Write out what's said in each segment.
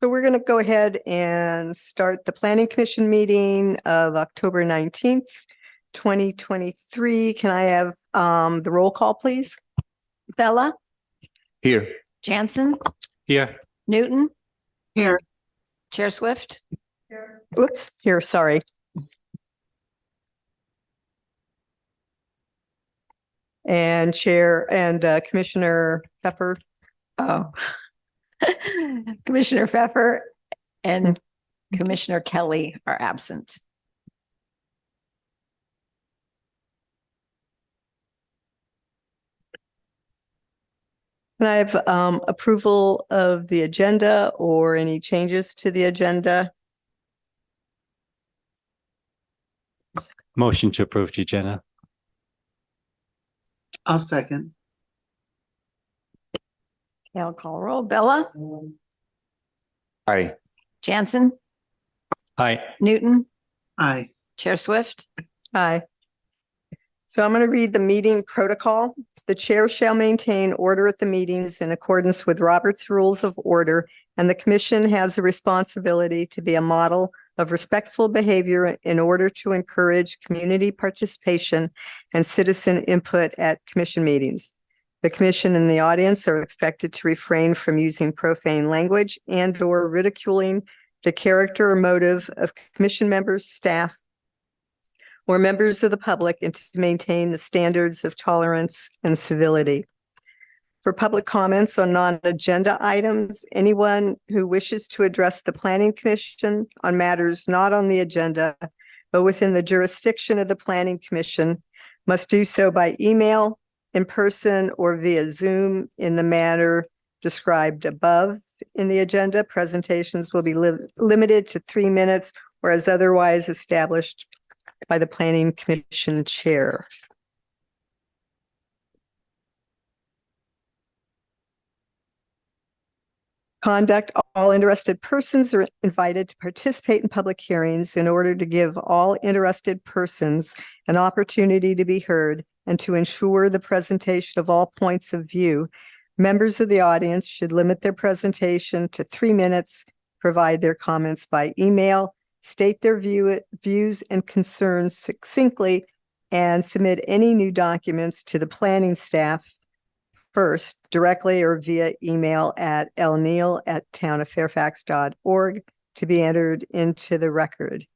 So we're going to go ahead and start the Planning Commission meeting of October 19th, 2023. Can I have the roll call, please? Bella, Here. Jansen, Here. Newton, Here. Chair Swift, Oops, here, sorry. And Commissioner Pfeffer. oh, Commissioner Pfeffer and Commissioner Kelly are absent. Can I have approval of the agenda or any changes to the agenda? Motion to approve the agenda. I'll second. Okay, I'll call roll. Bella, Aye. Jansen, Aye. Newton, Aye. Chair Swift. Aye. So I'm going to read the meeting protocol. The chair shall maintain order at the meetings in accordance with Robert's Rules of Order, and the commission has a responsibility to be a model of respectful behavior in order to encourage community participation and citizen input at commission meetings. The commission and the audience are expected to refrain from using profane language and/or ridiculing the character or motive of commission members, staff, or members of the public, and to maintain the standards of tolerance and civility. For public comments on non-agenda items, anyone who wishes to address the Planning Commission on matters not on the agenda, but within the jurisdiction of the Planning Commission, must do so by email, in person, or via Zoom in the manner described above in the agenda. Presentations will be limited to 3 minutes or as otherwise established by the Planning Commission Chair. Conduct: all interested persons are invited to participate in public hearings in order to give all interested persons an opportunity to be heard and to ensure the presentation of all points of view. Members of the audience should limit their presentation to 3 minutes, provide their comments by email, state their views and concerns succinctly, and submit any new documents to the planning staff first, directly or via email at lneal@townoffairfax.org to be entered into the record.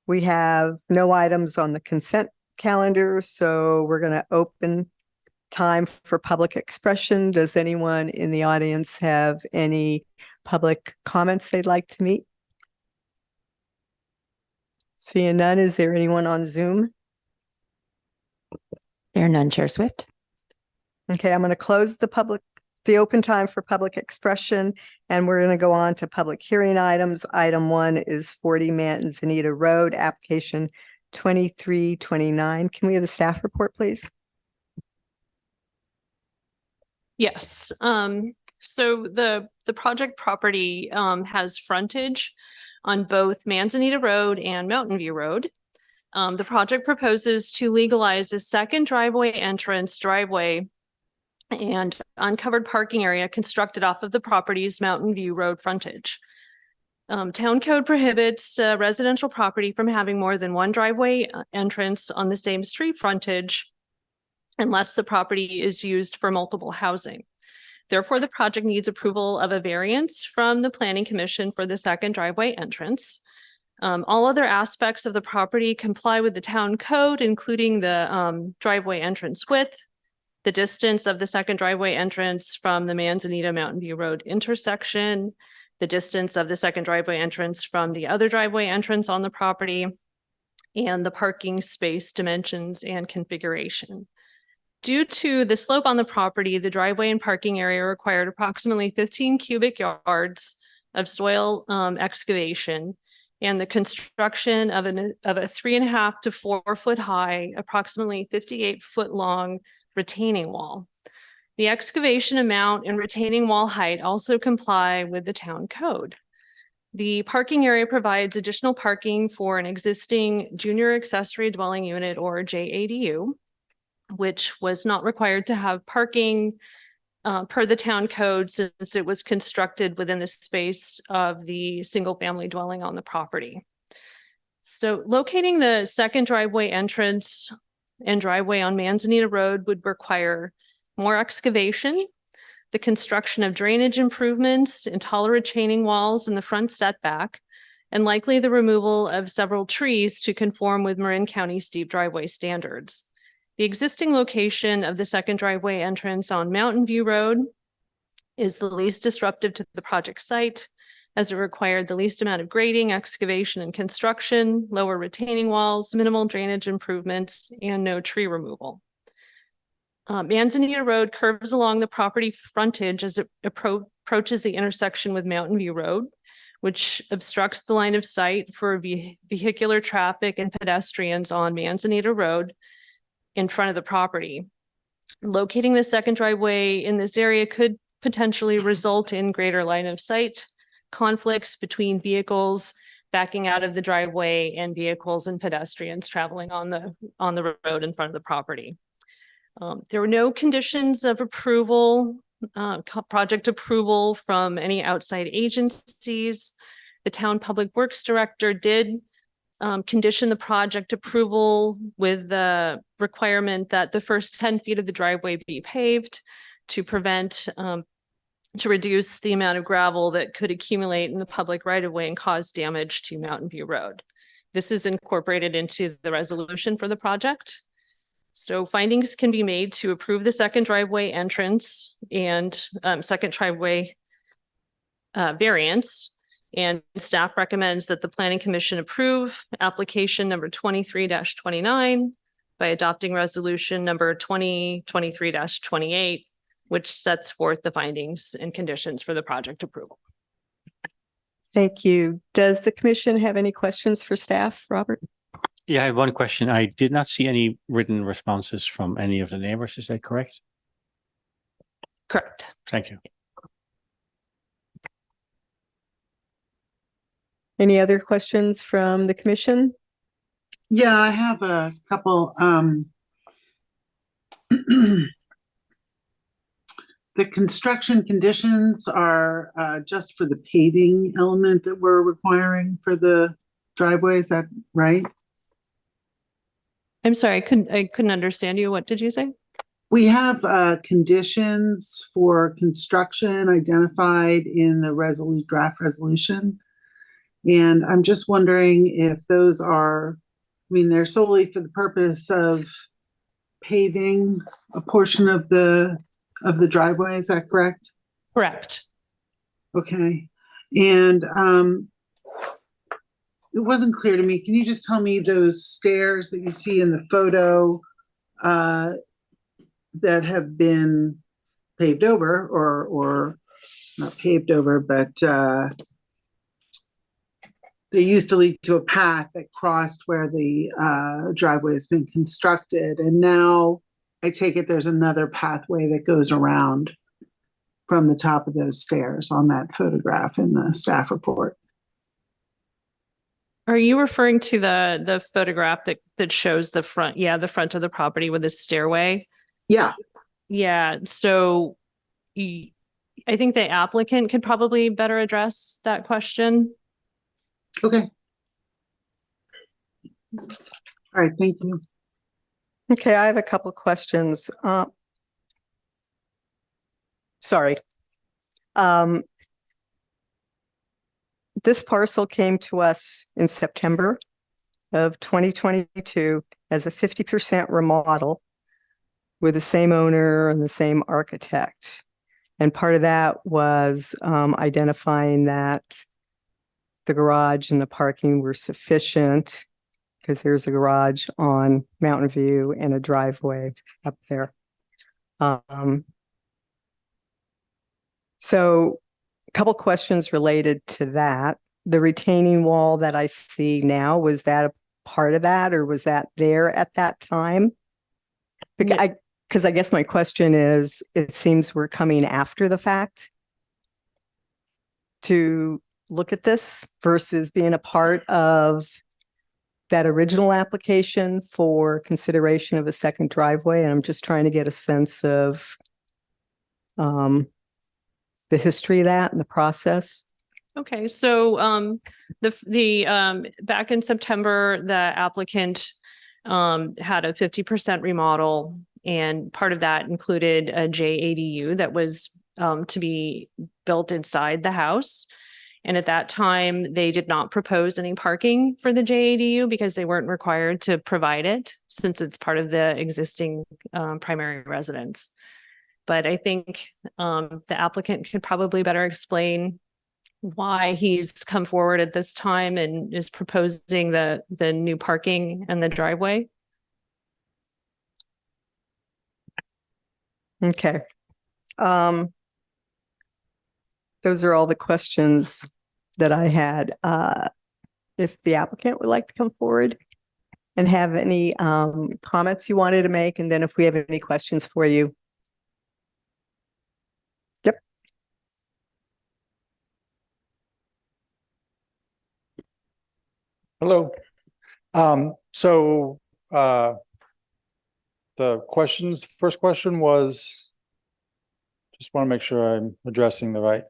We have no items on the consent calendar, so we're going to open time for public expression. Does anyone in the audience have any public comments they'd like to make? Seeing none, is there anyone on Zoom? There are none, Chair Swift. Okay, I'm going to close the open time for public expression, and we're going to go on to public hearing items. Item 1 is 40 Manzanita Road, application 2329. Can we have the staff report, please? Yes. So the project property has frontage on both Manzanita Road and Mountain View Road. The project proposes to legalize a second driveway and uncovered parking area constructed off of the property's Mountain View Road frontage. Town code prohibits residential property from having more than one driveway entrance on the same street frontage unless the property is used for multiple housing. Therefore, the project needs approval of a variance from the Planning Commission for the second driveway entrance. All other aspects of the property comply with the town code, including the driveway entrance width, the distance of the second driveway entrance from the Manzanita Mountain View Road intersection, the distance of the second driveway entrance from the other driveway entrance on the property, and the parking space dimensions and configuration. Due to the slope on the property, the driveway and parking area required approximately 15 cubic yards of soil excavation and the construction of a 3.5 to 4 foot high, approximately 58 foot long retaining wall. The excavation amount and retaining wall height also comply with the town code. The parking area provides additional parking for an existing junior accessory dwelling unit, or JADU, which was not required to have parking per the town code, since it was constructed within the space of the single-family dwelling on the property. So locating the second driveway entrance and driveway on Manzanita Road would require more excavation, the construction of drainage improvements and taller retaining walls in the front setback, and likely the removal of several trees to conform with Marin County steep driveway standards. The existing location of the second driveway entrance on Mountain View Road is the least disruptive to the project site, as it required the least amount of grading, excavation, and construction, lower retaining walls, minimal drainage improvements, and no tree removal. Manzanita Road curves along the property frontage as it approaches the intersection with Mountain View Road, which obstructs the line of sight for vehicular traffic and pedestrians on Manzanita Road in front of the property. Locating the second driveway in this area could potentially result in greater line of sight conflicts between vehicles backing out of the driveway and vehicles and pedestrians traveling on the road in front of the property. There were no conditions of approval, project approval from any outside agencies. The town public works director did condition the project approval with the requirement that the first 10 feet of the driveway be paved to reduce the amount of gravel that could accumulate in the public right of way and cause damage to Mountain View Road. This is incorporated into the resolution for the project. So findings can be made to approve the second driveway entrance and second driveway variance. And staff recommends that the Planning Commission approve application number 23-29 by adopting resolution number 2023-28, which sets forth the findings and conditions for the project approval. Thank you. Does the commission have any questions for staff, Robert? Yeah, I have one question. I did not see any written responses from any of the neighbors. Is that correct? Correct. Thank you. Any other questions from the commission? Yeah, I have a couple. The construction conditions are just for the paving element that we're requiring for the driveway. Is that right? I'm sorry, I couldn't understand you. What did you say? We have conditions for construction identified in the draft resolution. And I'm just wondering if those are, they're solely for the purpose of paving a portion of the driveway, is that correct? Correct. Okay. And it wasn't clear to me. Can you just tell me those stairs that you see in the photo that have been paved over or not paved over, but they used to lead to a path that crossed where the driveway has been constructed. And now I take it there's another pathway that goes around from the top of those stairs on that photograph in the staff report. Are you referring to the photograph that shows the front? Yeah, the front of the property with the stairway. Yeah. Yeah. So I think the applicant could probably better address that question. Okay. All right. Thank you. Okay, I have a couple questions. Sorry. This parcel came to us in September of 2022 as a 50% remodel with the same owner and the same architect. And part of that was identifying that the garage and the parking were sufficient because there's a garage on Mountain View and a driveway up there. So a couple questions related to that. The retaining wall that I see now, was that a part of that or was that there at that time? Because I guess my question is, it seems we're coming after the fact to look at this versus being a part of that original application for consideration of a second driveway. And I'm just trying to get a sense of the history of that and the process. Okay, so back in September, the applicant had a 50% remodel, and part of that included a JADU that was to be built inside the house. And at that time, they did not propose any parking for the JADU because they weren't required to provide it since it's part of the existing primary residence. But I think the applicant could probably better explain why he's come forward at this time and is proposing the new parking and the driveway. Okay. Those are all the questions that I had. If the applicant would like to come forward and have any comments you wanted to make, and then if we have any questions for you. Yep. Hello. The first question was, just want to make sure I'm addressing the right.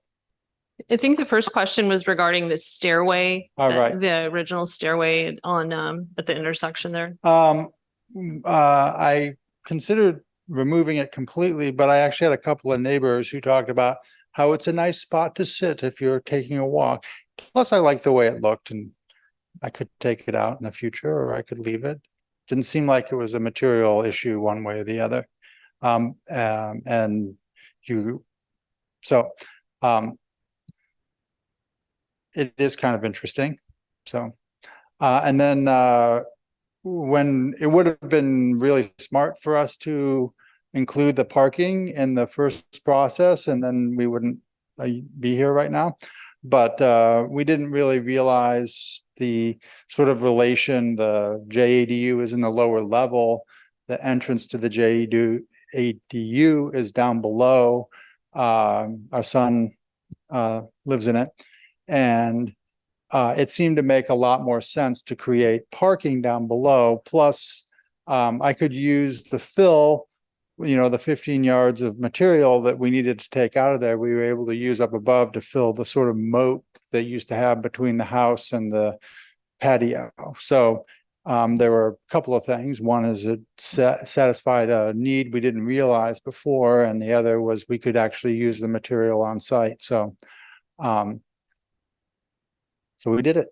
I think the first question was regarding the stairway, All right. the original stairway on at the intersection there. I considered removing it completely, but I actually had a couple of neighbors who talked about how it's a nice spot to sit if you're taking a walk. Plus, I liked the way it looked, and I could take it out in the future, or I could leave it. Didn't seem like it was a material issue one way or the other. It is kind of interesting. So, and then when it would have been really smart for us to include the parking in the first process, and then we wouldn't be here right now. But we didn't really realize the sort of relation. The JADU is in the lower level. The entrance to the JADU is down below. Our son lives in it. And it seemed to make a lot more sense to create parking down below. Plus, I could use the fill, the 15 yards of material that we needed to take out of there. We were able to use up above to fill the sort of moat that used to have between the house and the patio. So there were a couple of things. One is it satisfied a need we didn't realize before, and the other was we could actually use the material on site. So we did it.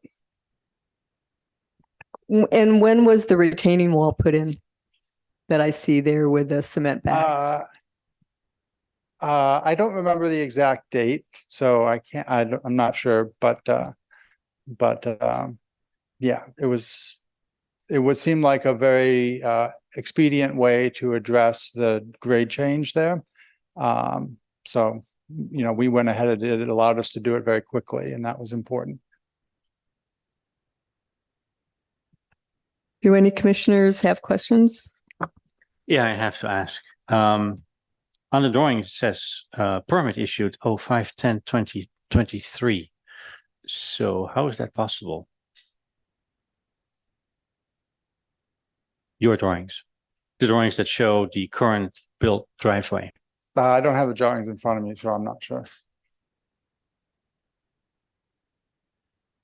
And when was the retaining wall put in that I see there with the cement bags? I don't remember the exact date, so I'm not sure, but yeah, it would seem like a very expedient way to address the grade change there. So, we went ahead and did it. It allowed us to do it very quickly, and that was important. Do any commissioners have questions? Yeah, I have to ask. On the drawing, it says permit issued 05/10/2023. So how is that possible? Your drawings, the drawings that show the current built driveway. I don't have the drawings in front of me, so I'm not sure.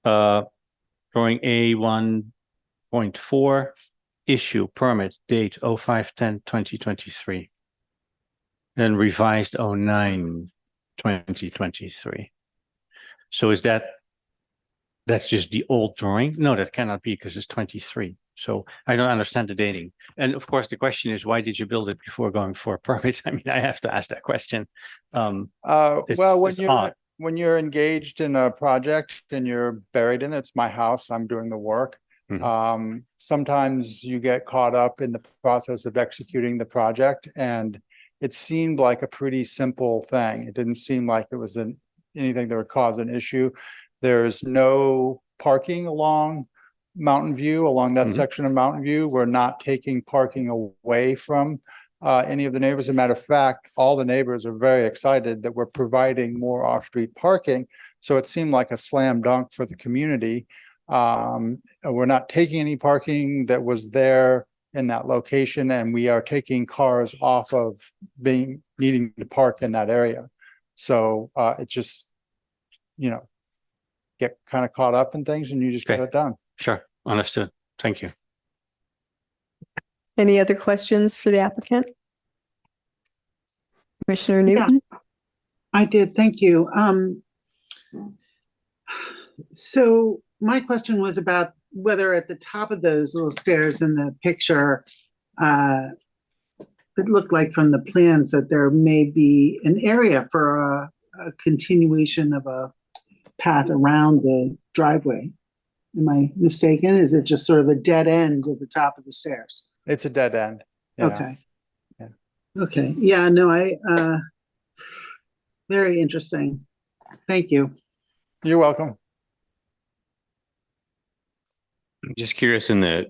Drawing A1.4, issue permit date 05/10/2023. Then revised 09/2023. So that's just the old drawing? No, that cannot be because it's 23. So I don't understand the dating. And of course, the question is, why did you build it before going for permits? I mean, I have to ask that question. Well, It's odd. when you're engaged in a project and you're buried in it, it's my house, I'm doing the work. Sometimes you get caught up in the process of executing the project, and it seemed like a pretty simple thing. It didn't seem like it was anything that would cause an issue. There's no parking along Mountain View, along that section of Mountain View. We're not taking parking away from any of the neighbors. As a matter of fact, all the neighbors are very excited that we're providing more off-street parking. So it seemed like a slam dunk for the community. We're not taking any parking that was there in that location, and we are taking cars off of needing to park in that area. So it just, get kind of caught up in things and you just get Okay. it done. Sure, understood. Thank you. Any other questions for the applicant? Commissioner Newton? I did, thank you. So my question was about whether at the top of those little stairs in the picture, it looked like from the plans that there may be an area for a continuation of a path around the driveway. Am I mistaken? Is it just sort of a dead end at the top of the stairs? It's a dead end. Yeah. Okay. Yeah. Okay, yeah, no, very interesting. Thank you. You're welcome. Just curious, in the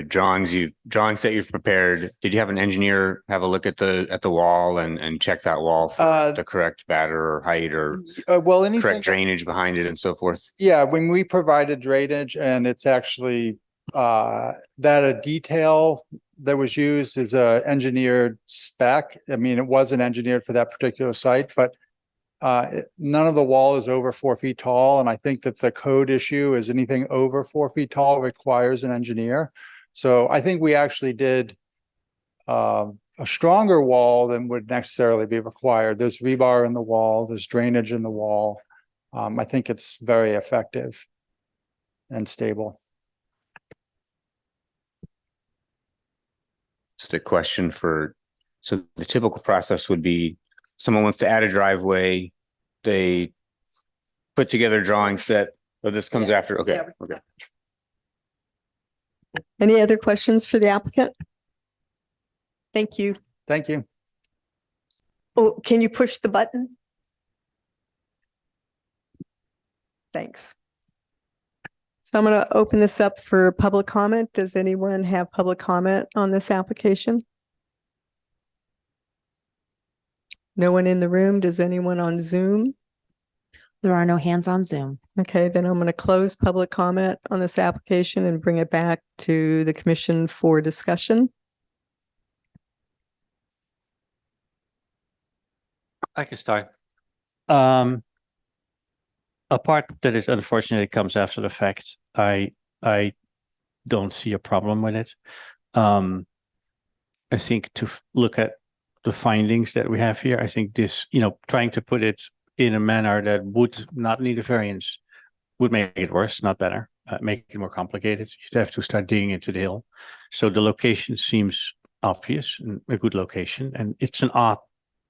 drawings that you've prepared, did you have an engineer have a look at the wall and check that wall for the correct batter or height or Well, anything. correct drainage behind it and so forth? Yeah, when we provided drainage, and it's actually that a detail that was used is a engineered spec. I mean, it wasn't engineered for that particular site, but none of the wall is over 4 feet tall. And I think that the code issue is anything over 4 feet tall requires an engineer. So I think we actually did a stronger wall than would necessarily be required. There's rebar in the wall, there's drainage in the wall. I think it's very effective and stable. Just a question so the typical process would be someone wants to add a driveway, they put together a drawing set, or this comes after, okay, okay. Any other questions for the applicant? Thank you. Thank you. Oh, can you push the button? Thanks. So I'm going to open this up for public comment. Does anyone have public comment on this application? No one in the room? Does anyone on Zoom? There are no hands on Zoom. Okay, then I'm going to close public comment on this application and bring it back to the commission for discussion. I can start. A part that is unfortunate comes after the fact. I don't see a problem with it. I think to look at the findings that we have here, I think this, trying to put it in a manner that would not need a variance would make it worse, not better, make it more complicated. You'd have to start digging into the hill. So the location seems obvious and a good location, and it's an odd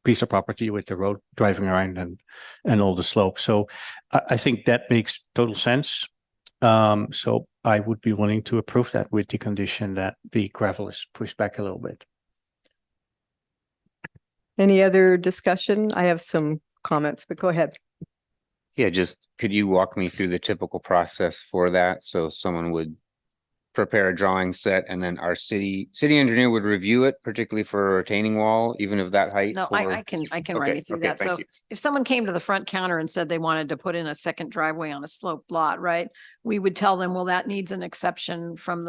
piece of property with the road driving around and all the slopes. So I think that makes total sense. So I would be willing to approve that with the condition that the gravel is pushed back a little bit. Any other discussion? I have some comments, but go ahead. Yeah, just could you walk me through the typical process for that? So someone would prepare a drawing set and then our city engineer would review it, particularly for a retaining wall, even of that height? No, I can run you through okay, that. thank So you. if someone came to the front counter and said they wanted to put in a second driveway on a sloped lot, right? We would tell them, well, that needs an exception from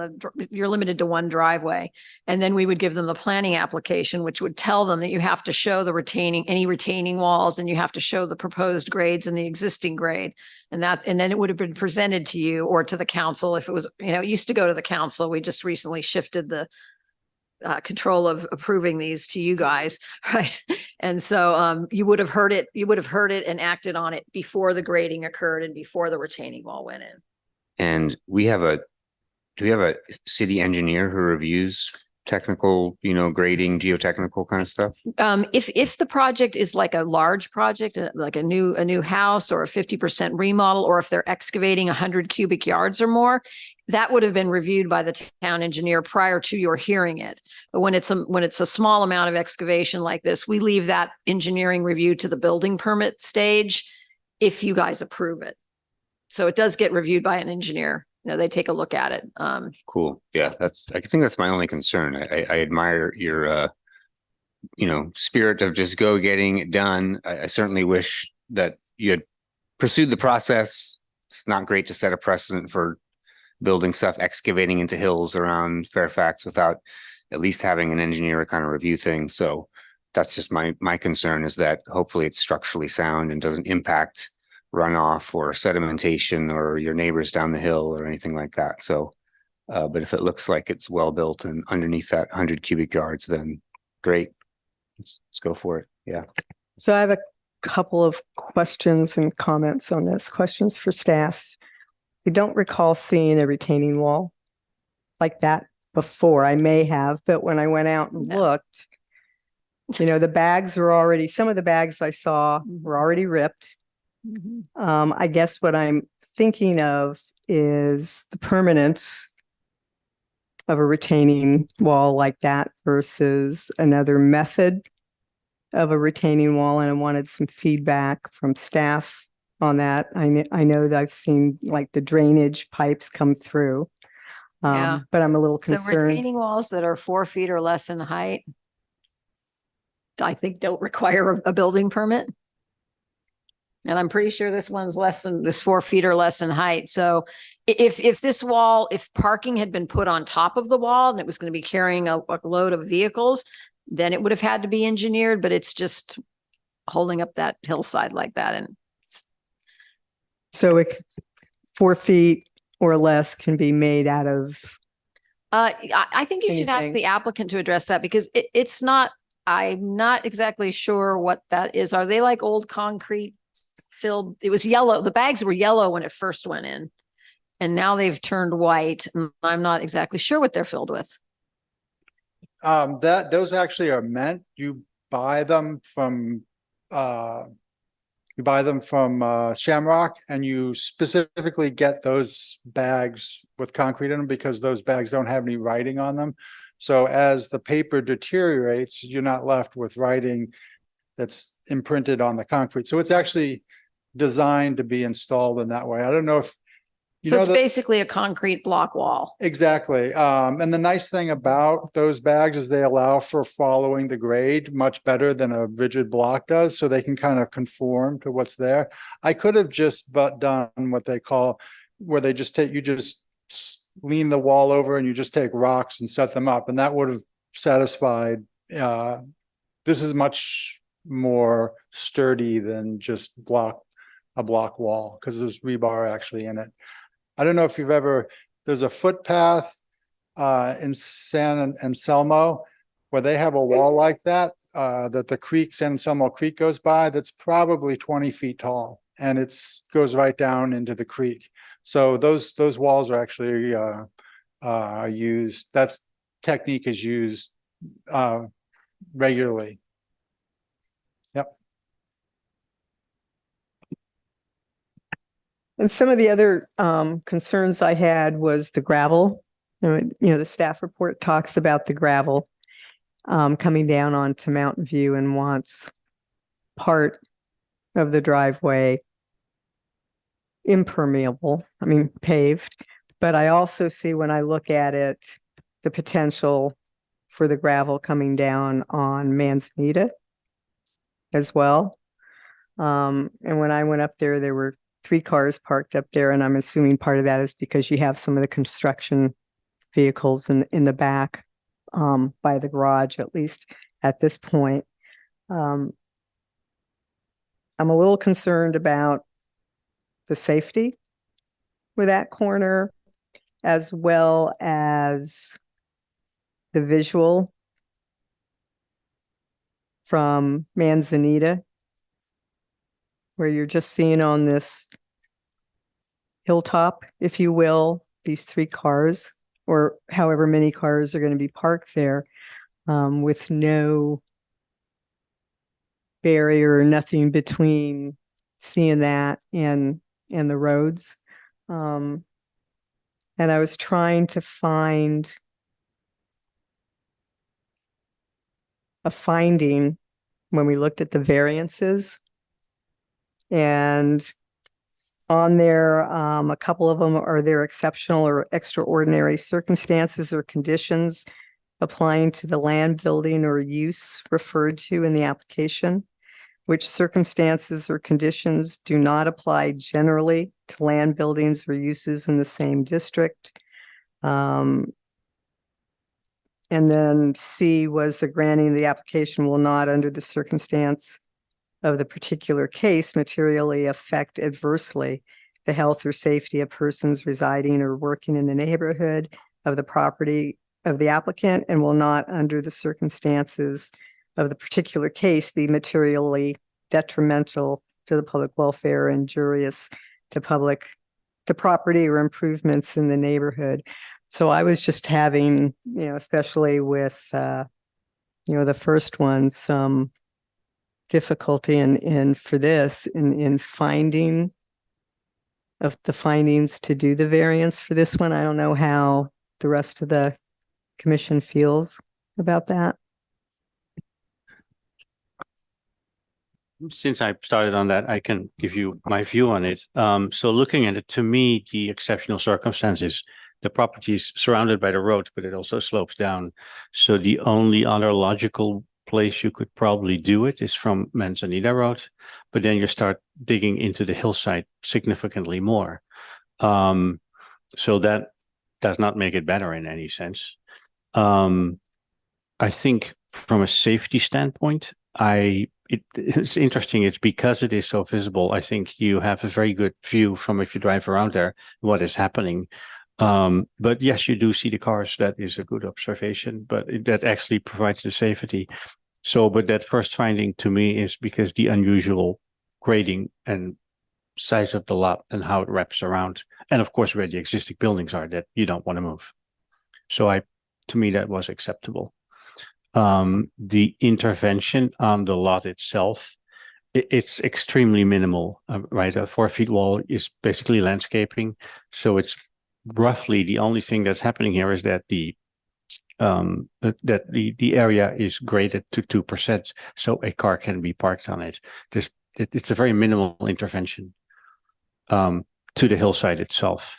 you're limited to one driveway. And then we would give them the planning application, which would tell them that you have to show any retaining walls, and you have to show the proposed grades and the existing grade. And then it would have been presented to you or to the council if it was, it used to go to the council. We just recently shifted the control of approving these to you guys, right? And so you would have heard it and acted on it before the grading occurred and before the retaining wall went in. And do we have a city engineer who reviews technical, grading, geotechnical kind of stuff? If the project is like a large project, like a new house or a 50% remodel, or if they're excavating 100 cubic yards or more, that would have been reviewed by the town engineer prior to your hearing it. But when it's a small amount of excavation like this, we leave that engineering review to the building permit stage if you guys approve it. So it does get reviewed by an engineer. They take a look at it. Cool. Yeah, I think that's my only concern. I admire your, spirit of just getting it done. I certainly wish that you had pursued the process. It's not great to set a precedent for building stuff, excavating into hills around Fairfax without at least having an engineer kind of review things. So that's just my concern, is that hopefully it's structurally sound and doesn't impact runoff or sedimentation or your neighbors down the hill or anything like that. So, but if it looks like it's well built and underneath that 100 cubic yards, then great. Let's go for it. Yeah. So I have a couple of questions and comments on this. Questions for staff. I don't recall seeing a retaining wall like that before. I may have, but when I went out and No. looked, the bags were already, some of the bags I saw were already ripped. Mhm. I guess what I'm thinking of is the permanence of a retaining wall like that versus another method of a retaining wall. And I wanted some feedback from staff on that. I know that I've seen like the drainage pipes come through. Yeah. But I'm a little So concerned. retaining walls that are 4 feet or less in height, I think don't require a building permit. And I'm pretty sure this one's less than this 4 feet or less in height. So if this wall, if parking had been put on top of the wall and it was going to be carrying a load of vehicles, then it would have had to be engineered, but it's just holding up that hillside like that. And So 4 feet or less can be made out of, I think you should ask Anything. the applicant to address that because it's not, I'm not exactly sure what that is. Are they like old concrete filled? It was yellow. The bags were yellow when it first went in. And now they've turned white. And I'm not exactly sure what they're filled with. Those actually are meant, you buy them from Shamrock, and you specifically get those bags with concrete in them because those bags don't have any writing on them. So as the paper deteriorates, you're not left with writing that's imprinted on the concrete. So it's actually designed to be installed in that way. I don't know if So it's basically a concrete block wall. exactly. And the nice thing about those bags is they allow for following the grade much better than a rigid block does. So they can kind of conform to what's there. I could have just done what they call, where they just take, you just lean the wall over and you just take rocks and set them up. And that would have satisfied, this is much more sturdy than just a block wall because there's rebar actually in it. I don't know if you've ever, there's a footpath in San Anselmo where they have a wall like that, that the creek, San Anselmo Creek goes by, that's probably 20 feet tall and goes right down into the creek. So those walls are actually used, that's technique is used regularly. Yep. and some of the other concerns I had was the gravel. The staff report talks about the gravel coming down onto Mountain View and wants part of the driveway impermeable, paved. But I also see when I look at it, the potential for the gravel coming down on Manzanita as well. And when I went up there were 3 cars parked up there, and I'm assuming part of that is because you have some of the construction vehicles in the back by the garage, at least at this point. I'm a little concerned about the safety with that corner, as well as the visual from Manzanita, where you're just seeing on this hilltop, if you will, these 3 cars or however many cars are going to be parked there, with no barrier or nothing between seeing that and the roads. And I was trying to find a finding when we looked at the variances. And on there, a couple of them are there exceptional or extraordinary circumstances or conditions applying to the land, building, or use referred to in the application, which circumstances or conditions do not apply generally to land buildings or uses in the same district. And then C was the granting of the application will not, under the circumstance of the particular case, materially affect adversely the health or safety of persons residing or working in the neighborhood of the property of the applicant, and will not, under the circumstances of the particular case, be materially detrimental to the public welfare, injurious to property or improvements in the neighborhood. So I was just having, especially with, the first one, some difficulty in for this, in finding of the findings to do the variance for this one. I don't know how the rest of the commission feels about that. Since I started on that, I can give you my view on it. So looking at it, to me, the exceptional circumstances, the property is surrounded by the road, but it also slopes down. So the only other logical place you could probably do it is from Manzanita Road, but then you start digging into the hillside significantly more. So that does not make it better in any sense. I think from a safety standpoint, it's interesting. It's because it is so visible. I think you have a very good view from if you drive around there, what is happening. But yes, you do see the cars. That is a good observation, but that actually provides the safety. So, but that first finding to me is because the unusual grading and size of the lot and how it wraps around. And of course, where the existing buildings are that you don't want to move. So to me, that was acceptable. The intervention on the lot itself, it's extremely minimal, right? A 4 feet wall is basically landscaping. So it's roughly the only thing that's happening here is that the area is graded to 2%, so a car can be parked on it. It's a very minimal intervention to the hillside itself.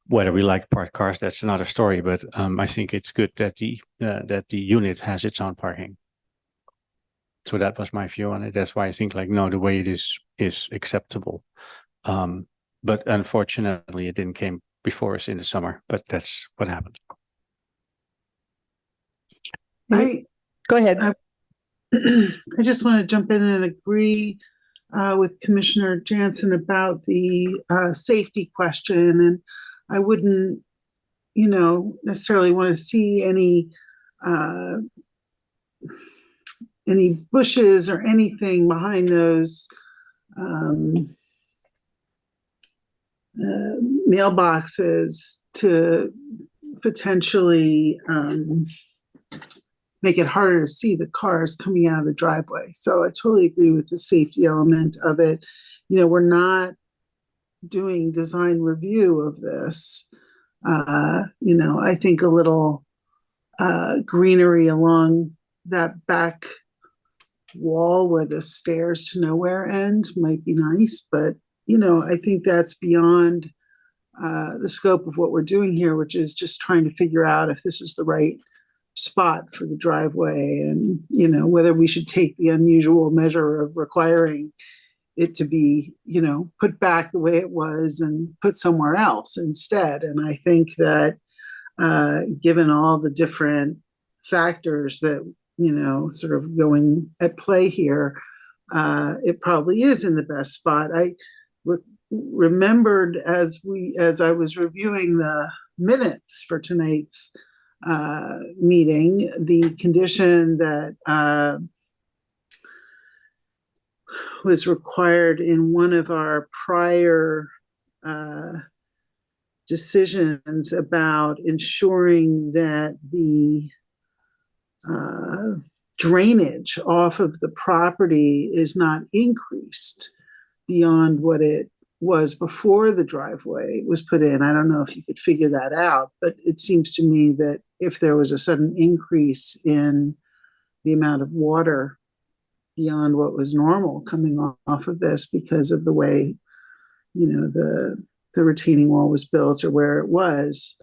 Whether we like parked cars, that's another story. But I think it's good that the unit has its own parking. So that was my view on it. That's why I think no, the way it is acceptable. But unfortunately, it didn't came before us in the summer. But that's what happened. Go ahead. I just want to jump in and agree with Commissioner Jansen about the safety question, and I wouldn't, necessarily want to see any bushes or anything behind those mailboxes to potentially make it harder to see the cars coming out of the driveway. So I totally agree with the safety element of it. We're not doing design review of this. I think a little greenery along that back wall where the stairs to nowhere end might be nice, but I think that's beyond the scope of what we're doing here, which is just trying to figure out if this is the right spot for the driveway, and whether we should take the unusual measure of requiring it to be put back the way it was and put somewhere else instead. And I think that given all the different factors that sort of going at play here, it probably is in the best spot. I remembered as I was reviewing the minutes for tonight's meeting, the condition that was required in one of our prior decisions about ensuring that the drainage off of the property is not increased beyond what it was before the driveway was put in. I don't know if you could figure that out, but it seems to me that if there was a sudden increase in the amount of water beyond what was normal coming off of this because of the way, the retaining wall was built or where it was,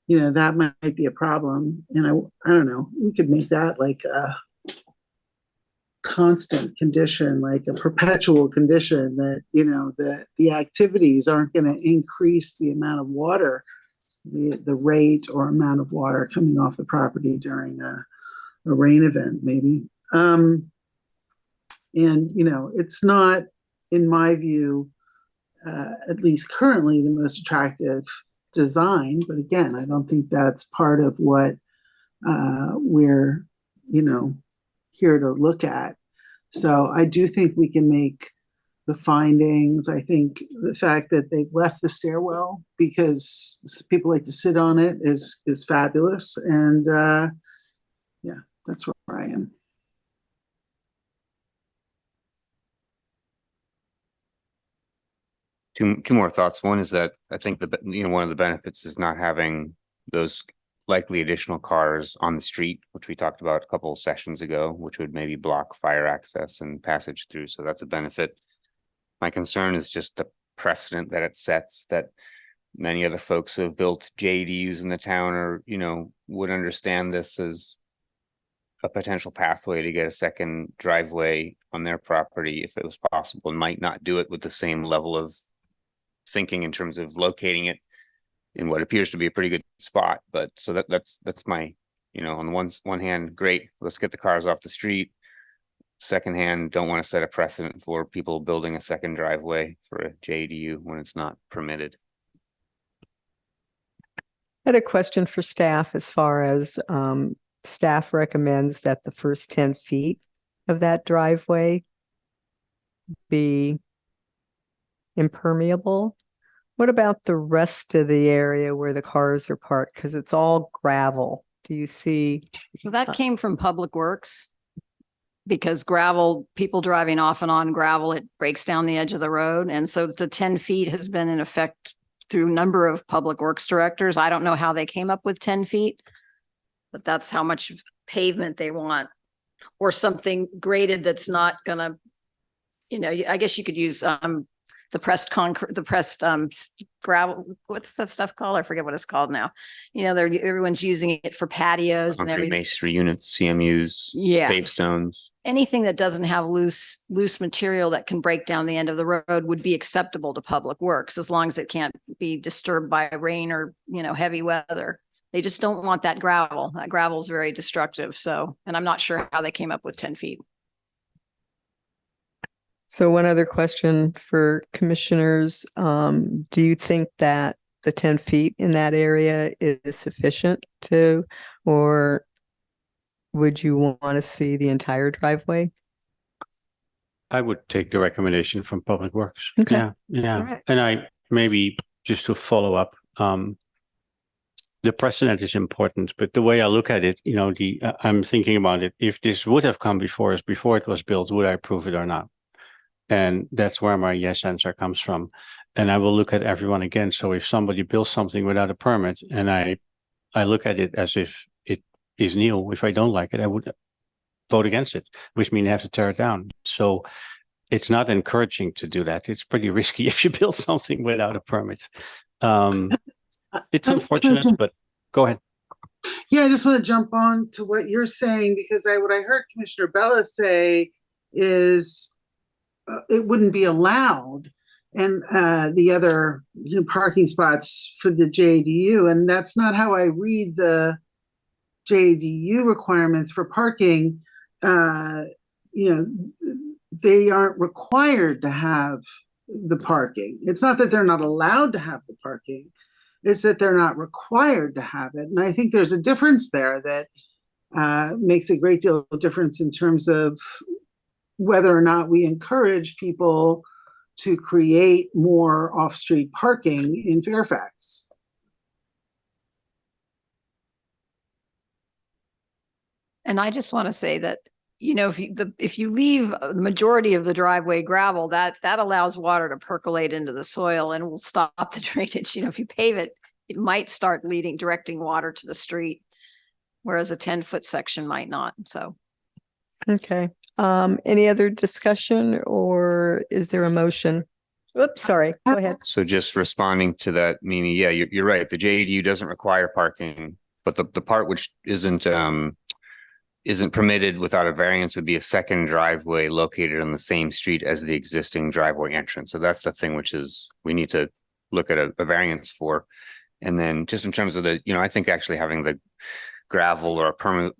that might be a problem. And I don't know, we could make that like a constant condition, like a perpetual condition that, you know, the activities aren't going to increase the amount of water, the rate or amount of water coming off the property during a rain event, maybe. And, you know, it's not, in my view, at least currently, the most attractive design. But again, I don't think that's part of what we're, you know, here to look at. So I do think we can make the findings. I think the fact that they've left the stairwell because people like to sit on it is fabulous. And yeah, that's where I am. Two more thoughts. One is that I think one of the benefits is not having those likely additional cars on the street, which we talked about a couple of sessions ago, which would maybe block fire access and passage through. So that's a benefit. My concern is just the precedent that it sets, that many other folks who have built JDUs in the town or, you know, would understand this as a potential pathway to get a second driveway on their property if it was possible, and might not do it with the same level of thinking in terms of locating it in what appears to be a pretty good spot. But so that's my, you know, on the one hand, great, let's get the cars off the street. Second hand, don't want to set a precedent for people building a second driveway for a JDU when it's not permitted. I had a question for staff as far as staff recommends that the first 10 feet of that driveway be impermeable. What about the rest of the area where the cars are parked? Because it's all gravel. Do you see? So that came from Public Works. Because gravel, people driving off and on gravel, it breaks down the edge of the road. And so the 10 feet has been in effect through a number of Public Works directors. I don't know how they came up with 10 feet, but that's how much pavement they want. Or something graded that's not gonna, you know, I guess you could use the pressed concrete, the pressed gravel, what's that stuff called? I forget what it's called now. You know, everyone's using it for patios and Concrete everything. masonry units, CMUs, Yeah. pavestones. Anything that doesn't have loose material that can break down the end of the road would be acceptable to Public Works, as long as it can't be disturbed by rain or, you know, heavy weather. They just don't want that gravel. That gravel is very destructive. So, and I'm not sure how they came up with 10 feet. So one other question for commissioners. Do you think that the 10 feet in that area is sufficient to, or would you want to see the entire driveway? I would take the recommendation from Public Works. Okay. Yeah, yeah. All right. And I maybe just to follow up, the precedent is important, but the way I look at it, you know, I'm thinking about it. If this would have come before us, before it was built, would I approve it or not? And that's where my yes answer comes from. And I will look at everyone again. So if somebody builds something without a permit and I look at it as if it is new, if I don't like it, I would vote against it, which means I have to tear it down. So it's not encouraging to do that. It's pretty risky if you build something without a permit. It's unfortunate, but go ahead. Yeah, I just want to jump on to what you're saying, because what I heard Commissioner Bella say is it wouldn't be allowed, and the other parking spots for the JDU. And that's not how I read the JDU requirements for parking. They aren't required to have the parking. It's not that they're not allowed to have the parking. It's that they're not required to have it. And I think there's a difference there that makes a great deal of difference in terms of whether or not we encourage people to create more off-street parking in Fairfax. And I just want to say that, you know, if you leave a majority of the driveway gravel, that allows water to percolate into the soil and will stop the drainage. You know, if you pave it, it might start directing water to the street, whereas a 10-foot section might not. So. Okay. Any other discussion, or is there a motion? Oops, sorry. Go ahead. So just responding to that, Mimi, yeah, you're right. The JDU doesn't require parking, but the part which isn't isn't permitted without a variance would be a second driveway located on the same street as the existing driveway entrance. So that's the thing which is, we need to look at a variance for. And then just in terms of the, I think actually having the gravel or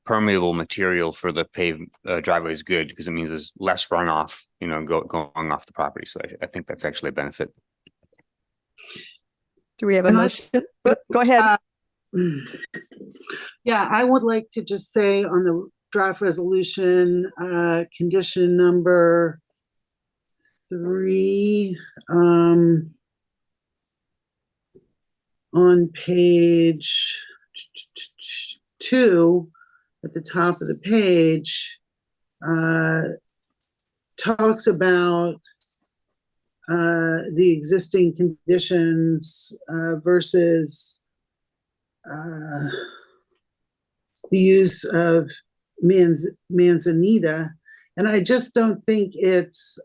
permeable material for the paved driveway is good because it means there's less runoff, going off the property. So I think that's actually a benefit. Do we have a And I- motion? Go ahead. Yeah, I would like to just say on the draft resolution, condition number 3, on page 2, at the top of the page, talks about the existing conditions versus the use of manzanita, and I just don't think it's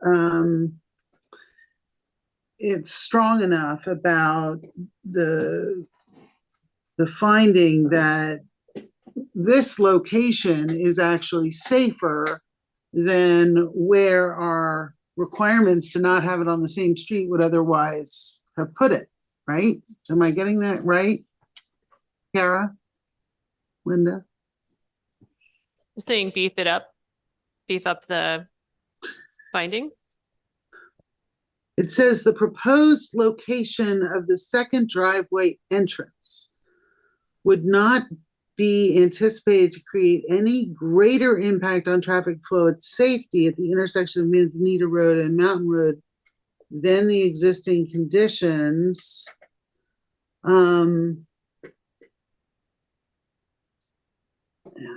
strong enough about the finding that this location is actually safer than where our requirements to not have it on the same street would otherwise have put it, right? Am I getting that right? Kara? Linda? Saying beef up the finding. It says the proposed location of the second driveway entrance would not be anticipated to create any greater impact on traffic flow and safety at the intersection of Manzanita Road and Mountain Road than the existing conditions.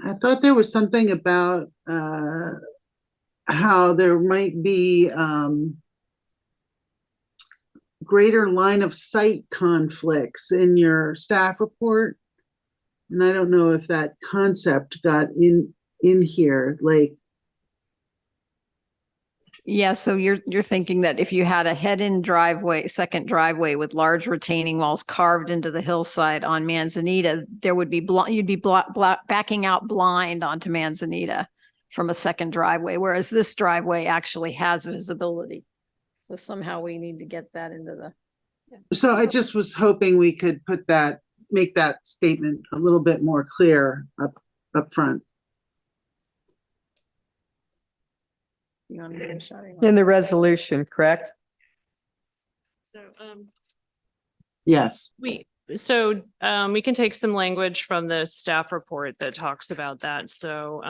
I thought there was something about how there might be greater line of sight conflicts in your staff report. And I don't know if that concept got in here, like. Yeah, so you're thinking that if you had a head-in driveway, second driveway with large retaining walls carved into the hillside on Manzanita, there would be you'd be backing out blind onto Manzanita from a second driveway, whereas this driveway actually has visibility. So somehow we need to get that into the. So I just was hoping we could make that statement a little bit more clear up front. You want to give it a shot? In the resolution, correct? So, Yes. we can take some language from the staff report that talks about that. So,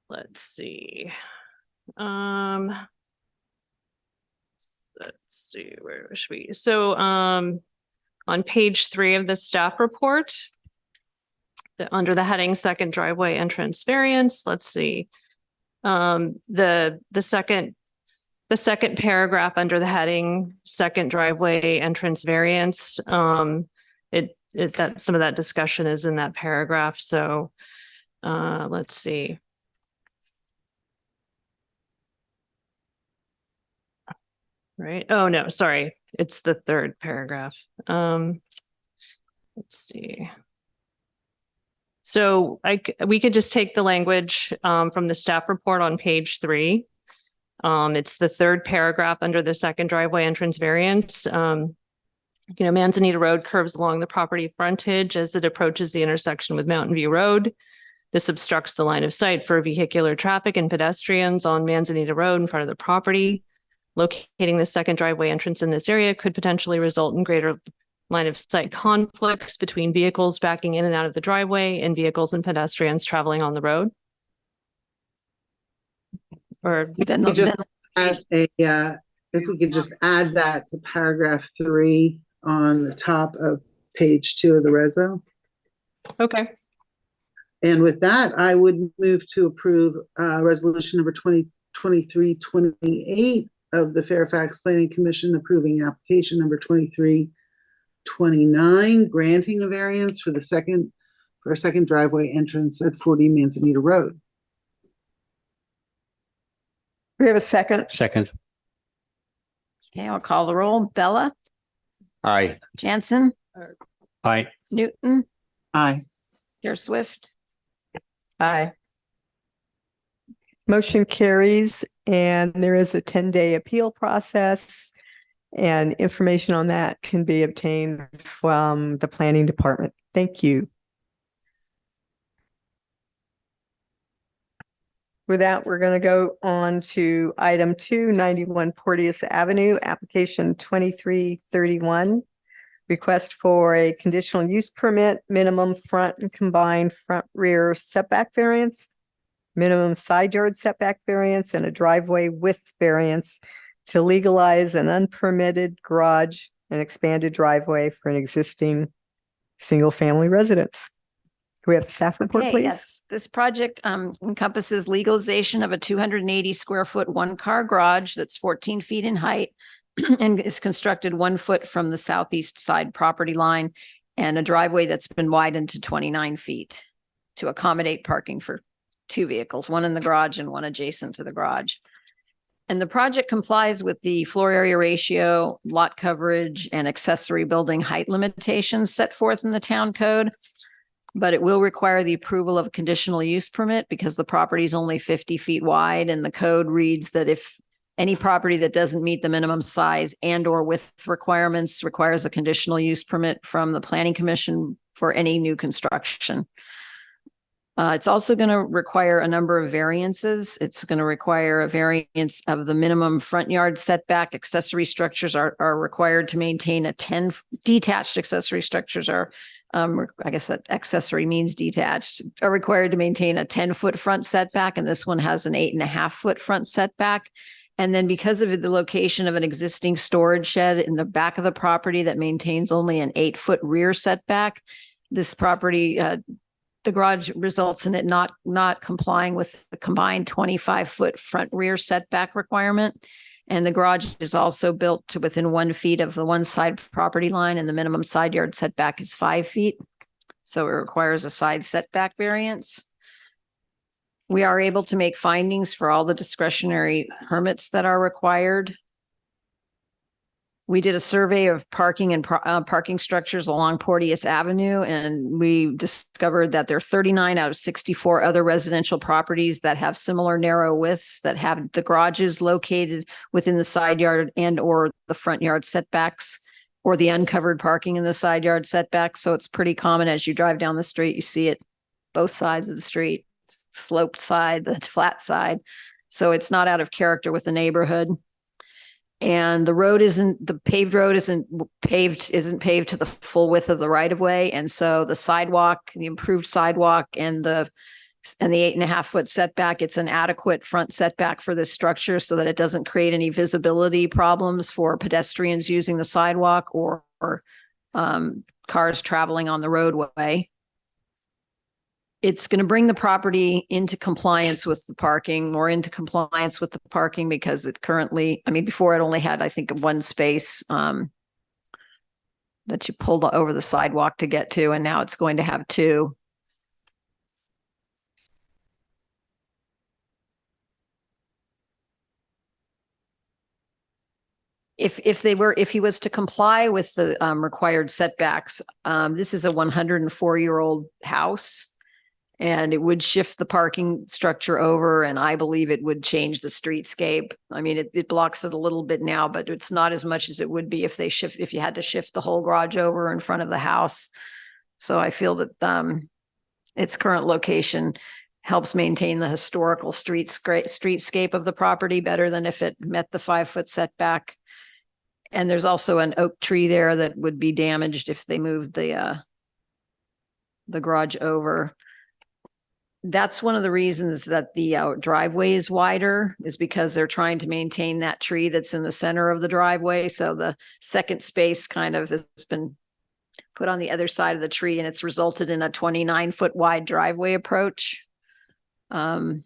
let's see. Let's see, where should we? So, on page 3 of the staff report, under the heading second driveway entrance variance, let's see. The second paragraph under the heading second driveway entrance variance, that some of that discussion is in that paragraph. So, let's see. Right. Oh, no, sorry. It's the third paragraph. Let's see. So we could just take the language from the staff report on page 3. It's the third paragraph under the second driveway entrance variance. Manzanita Road curves along the property frontage as it approaches the intersection with Mountain View Road. This obstructs the line of sight for vehicular traffic and pedestrians on Manzanita Road in front of the property. Locating the second driveway entrance in this area could potentially result in greater line of sight conflicts between vehicles backing in and out of the driveway and vehicles and pedestrians traveling on the road. Or Then We just then- add if we could just add that to paragraph 3 on the top of page 2 of the reso. okay. And with that, I would move to approve resolution number 2023-28 of the Fairfax Planning Commission approving application number 2329, granting a variance for a second driveway entrance at 40 Manzanita Road. We have a second. Second. Okay, I'll call the roll. Bella, Aye. Jansen, Aye. Newton, Aye. Chair Swift, Aye. Motion carries, and there is a 10-day appeal process, and information on that can be obtained from the planning department. Thank you. With that, we're going to go on to item 291 Porteous Avenue, application 2331. Request for a conditional use permit, minimum front and combined front rear setback variance, minimum side yard setback variance, and a driveway width variance to legalize an unpermitted garage and expanded driveway for an existing single-family residence. Do we have the staff report, Okay, please? yes, this project encompasses legalization of a 280 square foot one-car garage that's 14 feet in height and is constructed 1 foot from the southeast side property line, and a driveway that's been widened to 29 feet to accommodate parking for 2 vehicles, one in the garage and one adjacent to the garage. And the project complies with the floor area ratio, lot coverage, and accessory building height limitations set forth in the town code. But it will require the approval of a conditional use permit because the property is only 50 feet wide, and the code reads that if any property that doesn't meet the minimum size and or width requirements requires a conditional use permit from the planning commission for any new construction. It's also going to require a number of variances. It's going to require a variance of the minimum front yard setback. Accessory structures are required to maintain a 10 detached accessory structures are I guess that accessory means detached, are required to maintain a 10-foot front setback, and this one has an 8.5-foot front setback. And then because of the location of an existing storage shed in the back of the property that maintains only an 8-foot rear setback, this property, the garage results in it not complying with the combined 25-foot front rear setback requirement. And the garage is also built to within 1 feet of the one side property line, and the minimum side yard setback is 5 feet. So it requires a side setback variance. We are able to make findings for all the discretionary permits that are required. We did a survey of parking and parking structures along Porteous Avenue, and we discovered that there are 39 out of 64 other residential properties that have similar narrow widths, that have the garages located within the side yard and or the front yard setbacks, or the uncovered parking in the side yard setbacks. So it's pretty common as you drive down the street, you see it both sides of the street, sloped side, the flat side. So it's not out of character with the neighborhood. And the paved road isn't paved to the full width of the right of way. And so the sidewalk, the improved sidewalk and the 8.5-foot setback, it's an adequate front setback for this structure so that it doesn't create any visibility problems for pedestrians using the sidewalk or cars traveling on the roadway. It's going to bring the property into compliance with the parking, because it currently, before it only had, I think, 1 space that you pulled over the sidewalk to get to, and now it's going to have 2. If he was to comply with the required setbacks, this is a 104-year-old house. And it would shift the parking structure over, and I believe it would change the streetscape. It blocks it a little bit now, but it's not as much as it would be if you had to shift the whole garage over in front of the house. So I feel that its current location helps maintain the historical streetscape of the property better than if it met the 5-foot setback. And there's also an oak tree there that would be damaged if they moved the garage over. That's one of the reasons that the driveway is wider, is because they're trying to maintain that tree that's in the center of the driveway. So the second space kind of has been put on the other side of the tree, and it's resulted in a 29-foot wide driveway approach. So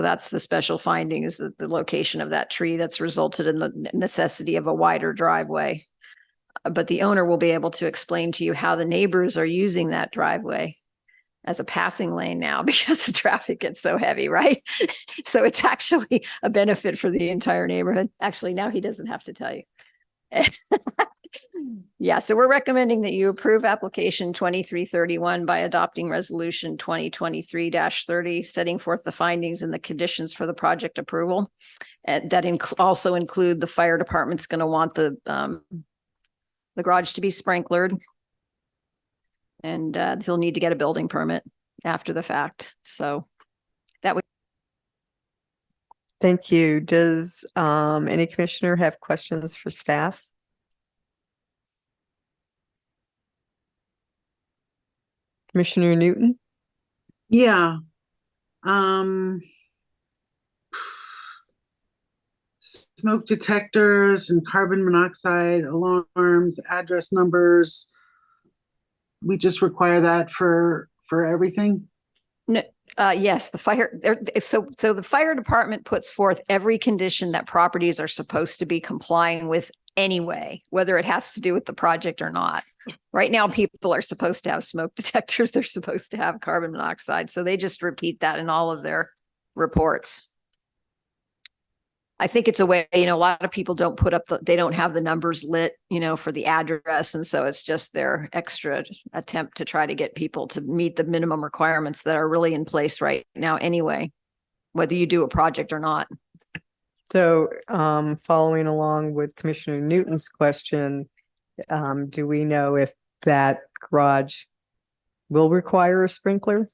that's the special finding, is that the location of that tree that's resulted in the necessity of a wider driveway. But the owner will be able to explain to you how the neighbors are using that driveway as a passing lane now, because the traffic gets so heavy, right? So it's actually a benefit for the entire neighborhood. Actually, now he doesn't have to tell you. Yeah, so we're recommending that you approve application 2331 by adopting resolution 2023-30, setting forth the findings and the conditions for the project approval. And that also include the fire department's going to want the garage to be sprinklered. And he'll need to get a building permit after the fact. So that would. Thank you. Does any commissioner have questions for staff? Commissioner Newton? Yeah. Smoke detectors and carbon monoxide alarms, address numbers. We just require that for everything? No, yes, the fire, so the fire department puts forth every condition that properties are supposed to be complying with anyway, whether it has to do with the project or not. Right now, people are supposed to have smoke detectors. They're supposed to have carbon monoxide. So they just repeat that in all of their reports. I think it's a way, a lot of people don't put up they don't have the numbers lit, for the address. And so it's just their extra attempt to try to get people to meet the minimum requirements that are really in place right now anyway, whether you do a project or not. So following along with Commissioner Newton's question, do we know if that garage will require a sprinkler?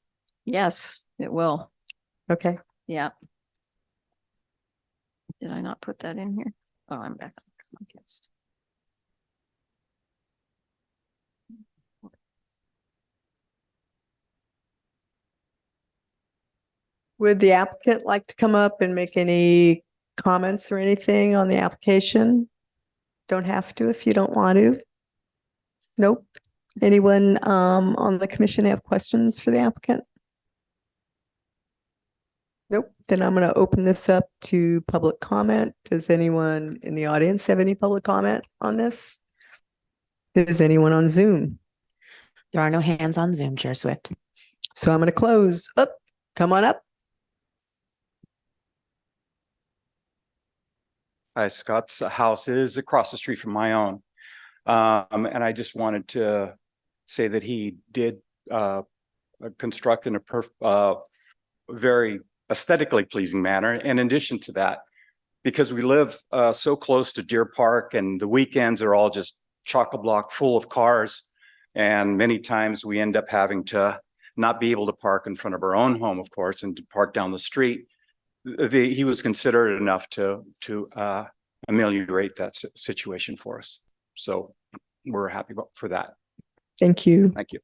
Yes, it will. Okay. Yeah. Did I not put that in here? Oh, I'm back. Yes. Would the applicant like to come up and make any comments or anything on the application? Don't have to if you don't want to. Nope. Anyone on the commission have questions for the applicant? Nope. Then I'm going to open this up to public comment. Does anyone in the audience have any public comment on this? Is anyone on Zoom? There are no hands on Zoom, Chair Swift. So I'm going to close. Up. Come on up. Hi, Scott's house is across the street from my own. And I just wanted to say that he did construct in a very aesthetically pleasing manner. And in addition to that, because we live so close to Deer Park and the weekends are all just chock-a-block full of cars. And many times we end up having to not be able to park in front of our own home, of course, and to park down the street. He was considerate enough to ameliorate that situation for us. So we're happy for that. Thank you. Thank you.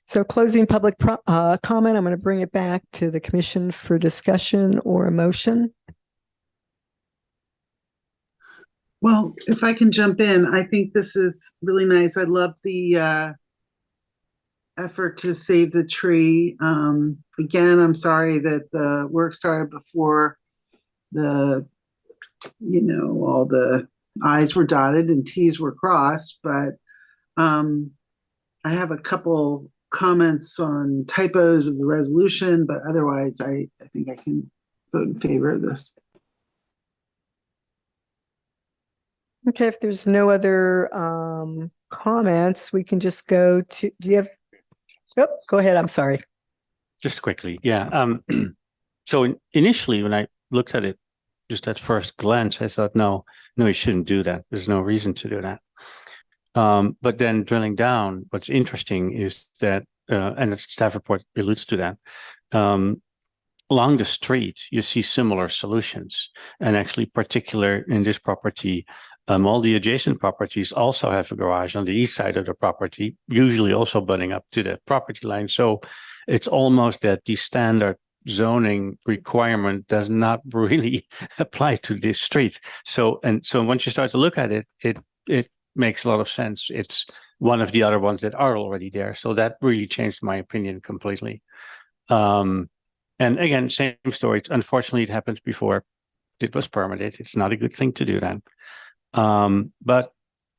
So closing public comment, I'm going to bring it back to the commission for discussion or a motion. Well, if I can jump in, I think this is really nice. I love the effort to save the tree. Again, I'm sorry that the work started before all the I's were dotted and T's were crossed, but I have a couple comments on typos of the resolution, but otherwise I think I can vote in favor of this. Okay, if there's no other comments, we can just go to, do you have, oh, go ahead, I'm sorry. Just quickly, yeah. So initially, when I looked at it, just at first glance, I thought, no, you shouldn't do that. There's no reason to do that. But then drilling down, what's interesting is that, and the staff report alludes to that, along the street, you see similar solutions. And actually, particular in this property, all the adjacent properties also have a garage on the east side of the property, usually also butting up to the property line. So it's almost that the standard zoning requirement does not really apply to this street. So once you start to look at it, it makes a lot of sense. It's one of the other ones that are already there. So that really changed my opinion completely. And again, same story. Unfortunately, it happened before it was permitted. It's not a good thing to do that. But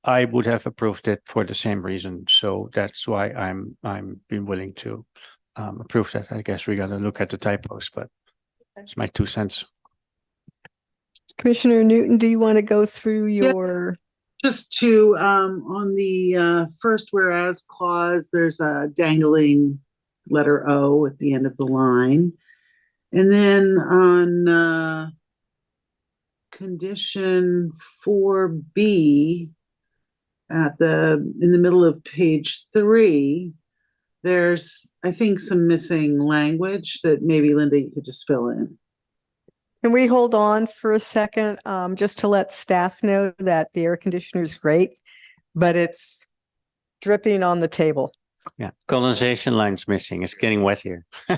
I would have approved it for the same reason. So that's why I'm been willing to approve that. I guess we got to look at the typos, but it's my 2 cents. Commissioner Newton, do you want to go through Yeah. your, Just to, on the first whereas clause, there's a dangling letter O at the end of the line. And then on condition 4B, in the middle of page 3, there's, I think, some missing language that maybe Linda, you could just fill in. can we hold on for a second, just to let staff know that the air conditioner is great, but it's dripping on the table. Yeah, condensation line's missing. It's getting wet here. Can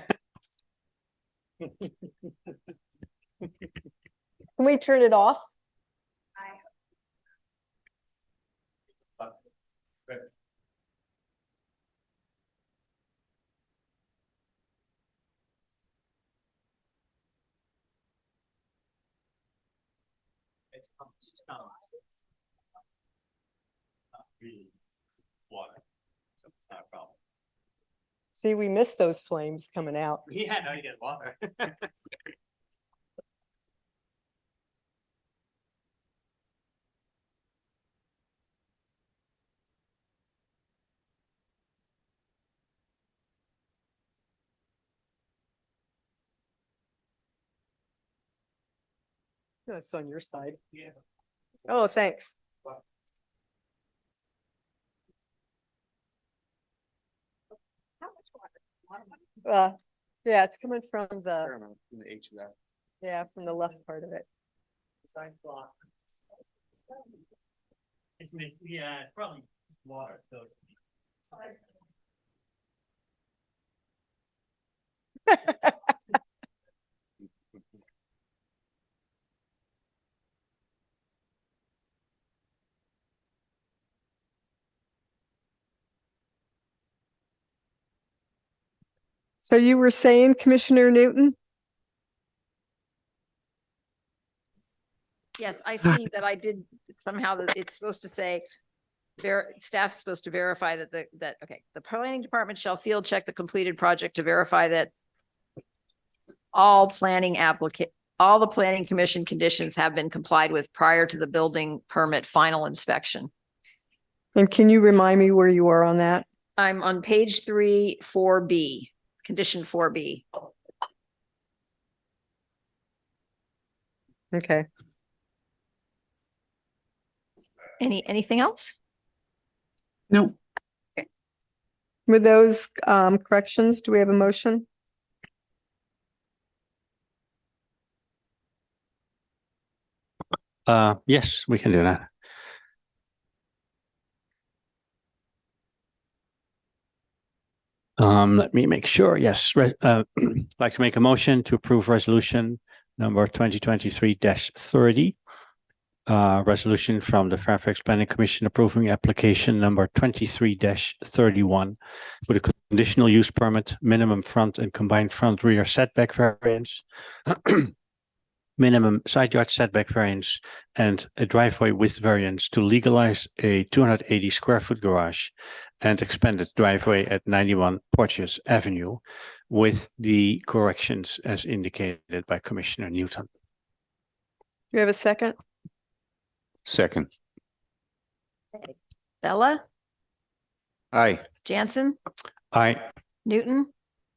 we turn it off? See, we missed those flames coming out. Yeah, now you get water. That's on your side. Yeah. Oh, thanks. Yeah, it's coming from the, yeah, from the left part of it. Yeah, probably water, so. So you were saying, Commissioner Newton? Yes, I see that I did somehow that it's supposed to say staff's supposed to verify that okay, the planning department shall field check the completed project to verify that all the planning commission conditions have been complied with prior to the building permit final inspection. And can you remind me where you are on that? I'm on page 3, 4B, condition 4B. Okay. Anything else? No. With those corrections, do we have a motion? Yes, we can do that. Let me make sure. Yes, I'd like to make a motion to approve resolution number 2023-30. Resolution from the Fairfax Planning Commission approving application number 23-31 for the conditional use permit, minimum front and combined front rear setback variance, minimum side yard setback variance, and a driveway width variance to legalize a 280 square foot garage and expanded driveway at 91 Porteous Avenue with the corrections as indicated by Commissioner Newton. Do you have a second? Second. Bella, Aye. Jansen, Aye. Newton,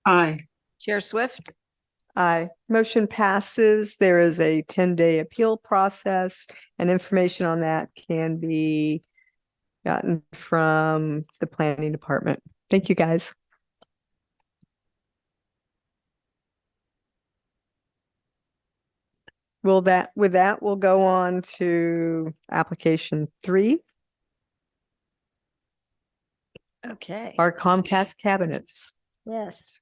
Aye. Chair Swift. Aye. Motion passes. There is a 10-day appeal process, and information on that can be gotten from the planning department. Thank you, guys. With that, we'll go on to application 3, Okay. our Comcast cabinets. Yes.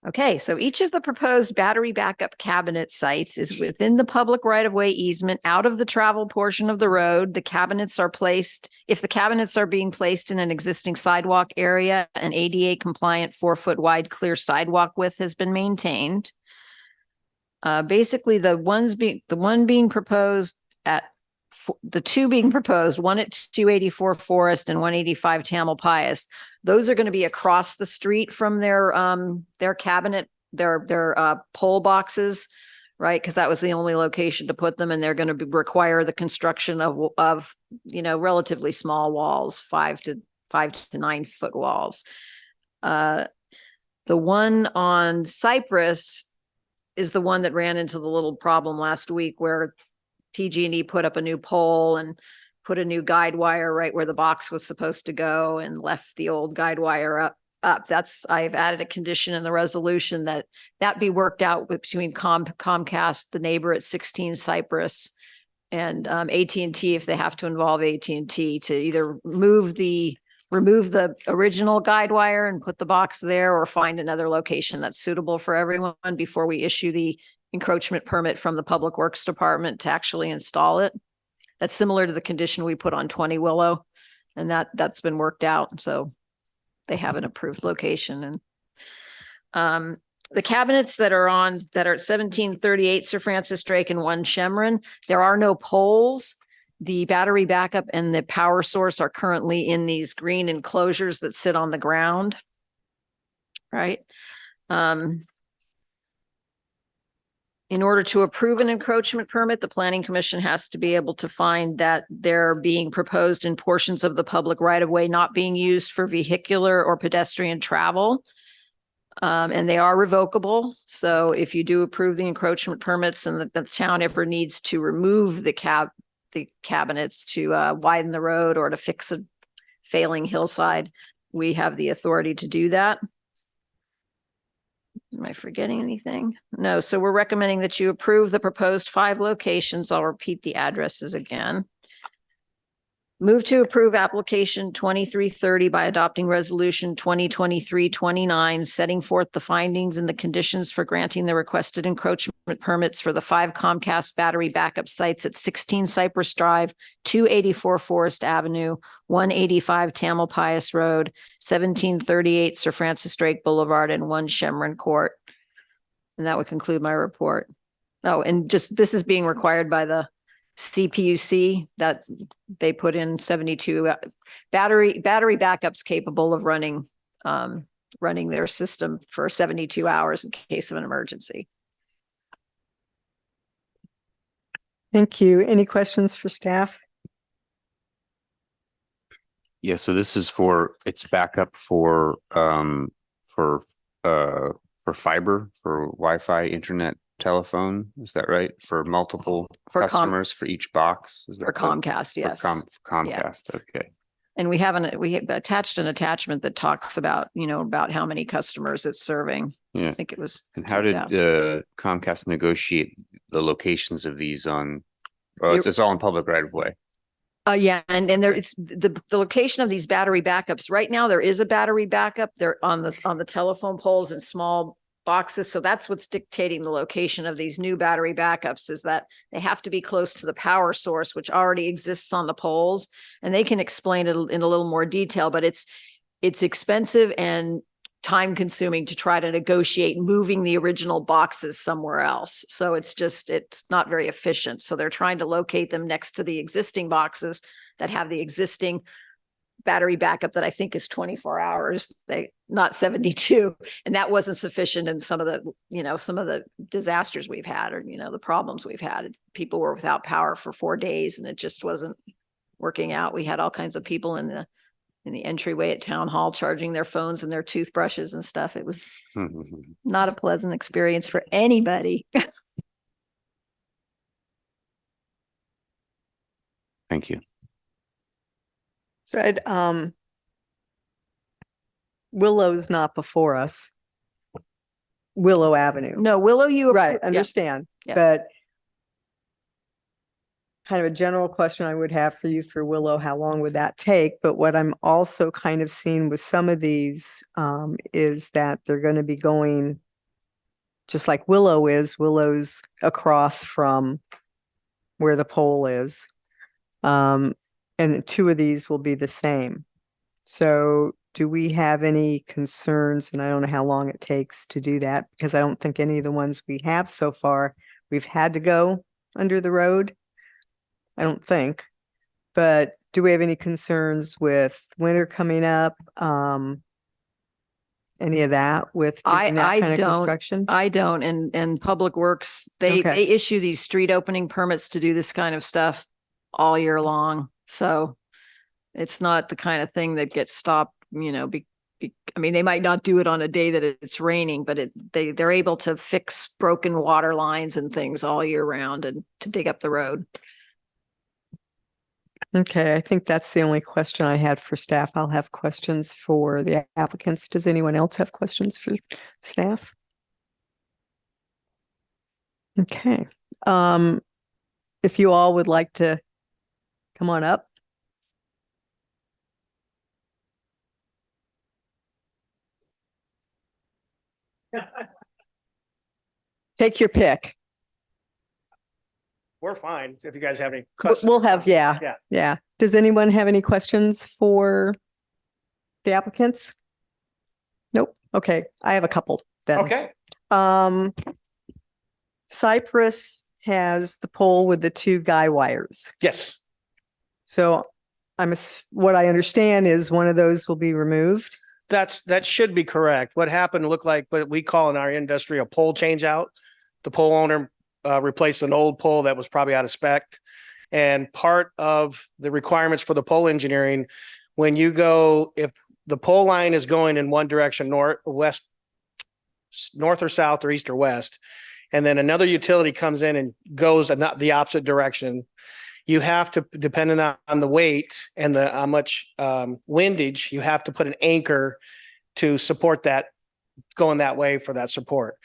Okay, so each of the proposed battery backup cabinet sites is within the public right-of-way easement out of the travel portion of the road. The cabinets are placed, if the cabinets are being placed in an existing sidewalk area, an ADA compliant 4-foot wide clear sidewalk width has been maintained. Basically, the one being proposed the two being proposed, one at 284 Forest and 185 Tamalpais, those are going to be across the street from their cabinet, their pole boxes. right? Because that was the only location to put them, and they're going to require the construction of, relatively small walls, 5 to 9 foot walls. The one on Cypress is the one that ran into the little problem last week where PG&E put up a new pole and put a new guide wire right where the box was supposed to go and left the old guide wire up. I've added a condition in the resolution that be worked out between Comcast, the neighbor at 16 Cypress, and AT&T, if they have to involve AT&T, to either remove the original guide wire and put the box there, or find another location that's suitable for everyone before we issue the encroachment permit from the Public Works Department to actually install it. That's similar to the condition we put on 20 Willow, and that's been worked out. So they have an approved location. And the cabinets that are at 1738 Sir Francis Drake and 1 Shemron, there are no poles. The battery backup and the power source are currently in these green enclosures that sit on the ground. Right. In order to approve an encroachment permit, the Planning Commission has to be able to find that they're being proposed in portions of the public right-of-way not being used for vehicular or pedestrian travel. And they are revocable. So if you do approve the encroachment permits and the town ever needs to remove the cabinets to widen the road or to fix a failing hillside, we have the authority to do that. Am I forgetting anything? No. So we're recommending that you approve the proposed 5 locations. I'll repeat the addresses again. Move to approve application 2330 by adopting resolution 2023-29, setting forth the findings and the conditions for granting the requested encroachment permits for the 5 Comcast battery backup sites at 16 Cypress Drive, 284 Forest Avenue, 185 Tamalpais Road, 1738 Sir Francis Drake Boulevard, and 1 Shemron Court. And that would conclude my report. Oh, and just this is being required by the CPUC, that they put in 72 battery backups capable of running their system for 72 hours in case of an emergency. Thank you. Any questions for staff? Yeah, so this is it's backup for fiber, for Wi-Fi, internet, telephone. Is that right? For multiple customers for each box? Is that For Comcast, yes. Comcast, okay. And we have attached an attachment that talks about, about how many customers it's serving. Yeah. I think it was. And how did 2,000. Comcast negotiate the locations of these it's all in public right of way? Yeah, and there it's the location of these battery backups. Right now, there is a battery backup. They're on the telephone poles and small boxes. So that's what's dictating the location of these new battery backups, is that they have to be close to the power source, which already exists on the poles. And they can explain it in a little more detail, but it's expensive and time consuming to try to negotiate moving the original boxes somewhere else. So it's not very efficient. So they're trying to locate them next to the existing boxes that have the existing battery backup that I think is 24 hours, not 72. And that wasn't sufficient in some of the disasters we've had, or, the problems we've had. People were without power for 4 days and it just wasn't working out. We had all kinds of people in the entryway at town hall charging their phones and their toothbrushes and stuff. It was not a pleasant experience for anybody. Thank you. So Willow's not before us. Willow Avenue. No, Willow, Right, yeah. understand, Yeah. but kind of a general question I would have for you for Willow, how long would that take? But what I'm also kind of seeing with some of these is that they're going to be going just like Willow's across from where the pole is. And 2 of these will be the same. So do we have any concerns? And I don't know how long it takes to do that, because I don't think any of the ones we have so far, we've had to go under the road. I don't think. But do we have any concerns with winter coming up? any of that with doing that I kind of don't. construction? I don't, and Public Works, they Okay. issue these street opening permits to do this kind of stuff all year long. So it's not the kind of thing that gets stopped, I mean, they might not do it on a day that it's raining, but they're able to fix broken water lines and things all year round and to dig up the road. Okay, I think that's the only question I had for staff. I'll have questions for the applicants. Does anyone else have questions for staff? Okay, if you all would like to come on up. Take your pick. We're fine if you guys have any W- questions. We'll have, yeah, Yeah. yeah. Does anyone have any questions for the applicants? Nope. Okay, I have a couple then. Okay, Cypress has the pole with the two guy wires. yes, So what I understand is one of those will be removed. that should be correct. What happened looked like, but we call in our industry a pole change out. The pole owner replaced an old pole that was probably out of spec. And part of the requirements for the pole engineering, when you go, if the pole line is going in one direction, north or south or east or west, and then another utility comes in and goes not the opposite direction, you have to, depending on the weight and the how much windage, you have to put an anchor to support that going that way for that support.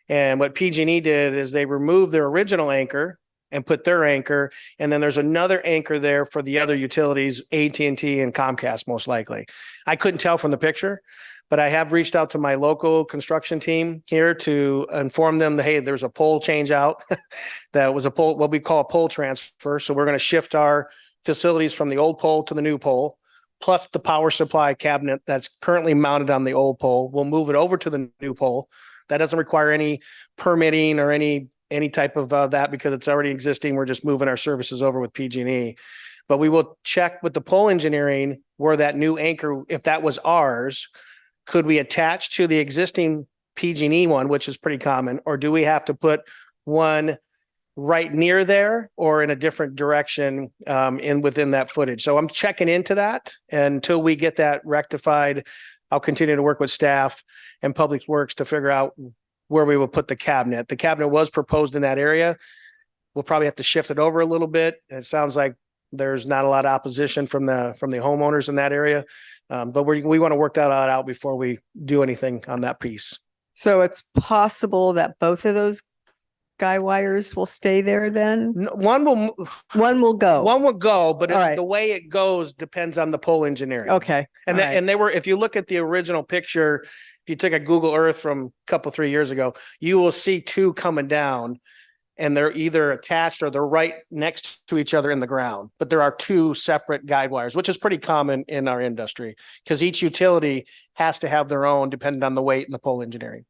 And what PG&E did is they removed their original anchor and put their anchor, and then there's another anchor there for the other utilities, AT&T and Comcast, most likely. I couldn't tell from the picture, but I have reached out to my local construction team here to inform them that, hey, there's a pole change out. That was a pole, what we call a pole transfer. So we're going to shift our facilities from the old pole to the new pole, plus the power supply cabinet that's currently mounted on the old pole. We'll move it over to the new pole. That doesn't require any permitting or any type of that because it's already existing. We're just moving our services over with PG&E. But we will check with the pole engineering where that new anchor, if that was ours, could we attach to the existing PG&E one, which is pretty common, or do we have to put one right near there or in a different direction within that footage? So I'm checking into that, and until we get that rectified, I'll continue to work with staff and Public Works to figure out where we will put the cabinet. The cabinet was proposed in that area. We'll probably have to shift it over a little bit. And it sounds like there's not a lot of opposition from the homeowners in that area. But we want to work that out before we do anything on that piece. So it's possible that both of those guy wires will stay there then? One will go, but All right. the way it goes depends on the pole engineering. Okay. And all right. and they were, if you look at the original picture, if you took a Google Earth from a couple, 3 years ago, you will see two coming down, and they're either attached or they're right next to each other in the ground. But there are two separate guide wires, which is pretty common in our industry because each utility has to have their own depending on the weight and the pole engineering.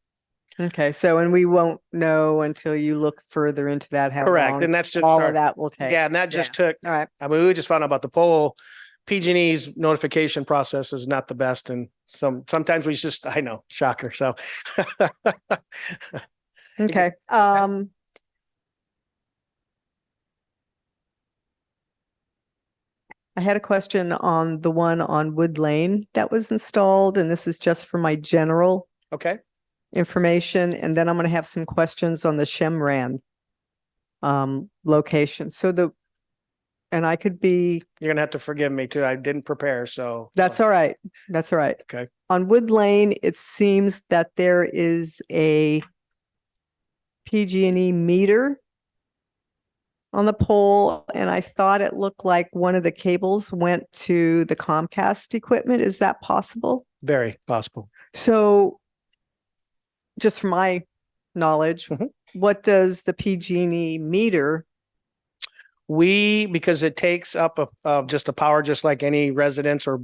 Okay, so and we won't know until you look further into that. How Correct. long And that's just all of that will take. Yeah, and that just took, All right. I mean, we just found out about the pole. PG&E's notification process is not the best. And sometimes we just, I know, shocker. So. Okay. I had a question on the one on Wood Lane that was installed, and this is just for my general Okay. information. And then I'm going to have some questions on the Shemran location. So and I could be, You're going to have to forgive me too. I didn't prepare. So. that's all right. That's all right. Okay. On Wood Lane, it seems that there is a PG&E meter on the pole, and I thought it looked like one of the cables went to the Comcast equipment. Is that possible? Very possible. So just from my knowledge, Mhm. what does the PG&E meter? Because it takes up just a power, just like any residence or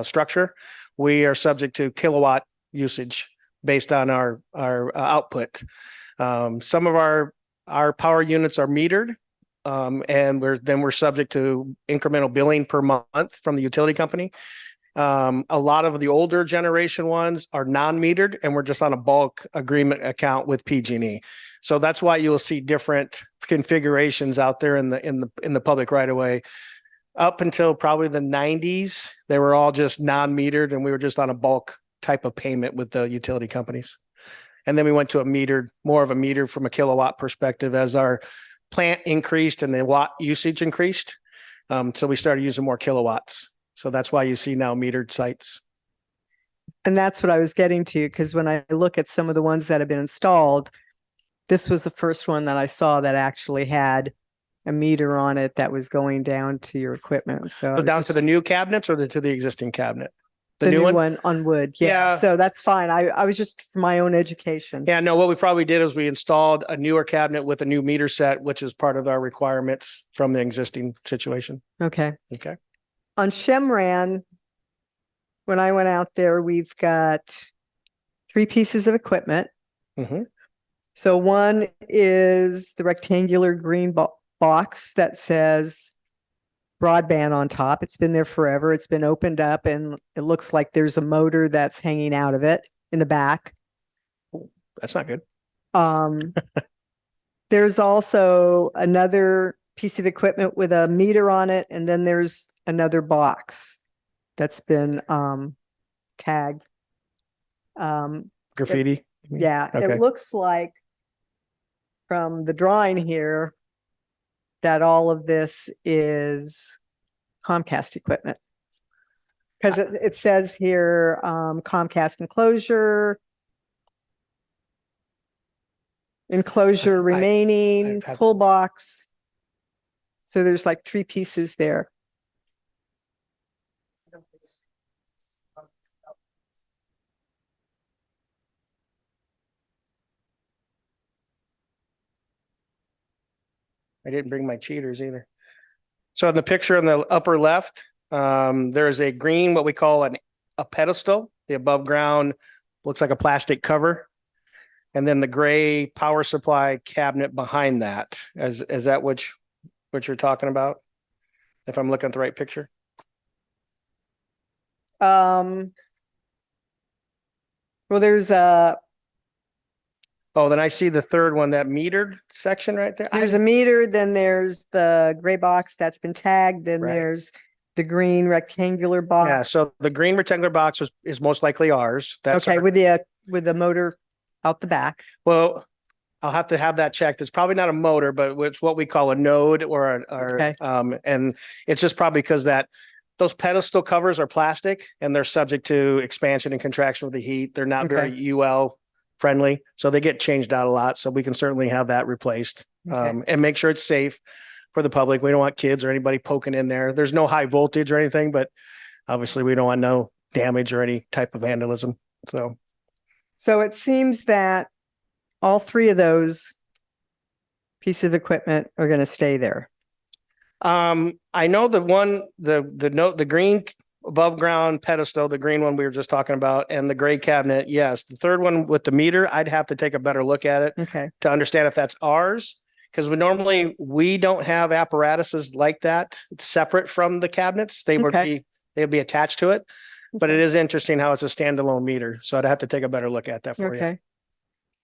structure, we are subject to kilowatt usage based on our output. Some of our power units are metered, and we're subject to incremental billing per month from the utility company. A lot of the older generation ones are non-metered and we're just on a bulk agreement account with PG&E. So that's why you will see different configurations out there in the public right of way. Up until probably the 90s, they were all just non-metered and we were just on a bulk type of payment with the utility companies. And then we went to a metered, more of a meter from a kilowatt perspective as our plant increased and the watt usage increased. So we started using more kilowatts. So that's why you see now metered sites. And that's what I was getting to, because when I look at some of the ones that have been installed, this was the first one that I saw that actually had a meter on it that was going down to your equipment. So, I So was down just- to the new cabinets or to the existing cabinet? the new one on wood. Yeah. Yeah. So that's fine. I was just for my own education. Yeah, no, what we probably did is we installed a newer cabinet with a new meter set, which is part of our requirements from the existing situation. Okay. Okay. On Shemran, when I went out there, we've got 3 pieces of equipment. Mhm. So one is the rectangular green box that says broadband on top. It's been there forever. It's been opened up and it looks like there's a motor that's hanging out of it in the back. That's not good. There's also another piece of equipment with a meter on it, and then there's another box that's been tagged. Graffiti. Yeah, Okay. it looks like from the drawing here that all of this is Comcast equipment. Because it says here Comcast enclosure remaining, I- pull box. So there's like 3 pieces there. I didn't bring my cheaters either. So in the picture in the upper left, there is a green, what we call a pedestal, the above ground, looks like a plastic cover. And then the gray power supply cabinet behind that. Is that what you're talking about? If I'm looking at the right picture? Well, there's Oh, then I see the third one, that metered section right there. a meter, then there's the gray box that's been tagged, then Right. there's the green rectangular box. Yeah, so the green rectangular box is most likely ours. That's Okay, our- with the motor out the back. Well, I'll have to have that checked. It's probably not a motor, but it's what we call a node Okay. and it's just probably because those pedestal covers are plastic and they're subject to expansion and contraction with the heat. They're not very UL friendly, so they get changed out a lot. So we can certainly have that replaced Okay. and make sure it's safe for the public. We don't want kids or anybody poking in there. There's no high voltage or anything, but obviously we don't want no damage or any type of vandalism. So it seems that all 3 of those pieces of equipment are going to stay there. I know the green above ground pedestal, the green one we were just talking about, and the gray cabinet. Yes, the third one with the meter, I'd have to take a better look at it Okay. to understand if that's ours. Because we don't have apparatuses like that. It's separate from the cabinets. They'd be attached to it. But it is interesting how it's a standalone meter. So I'd have to take a better look at that for you. Okay.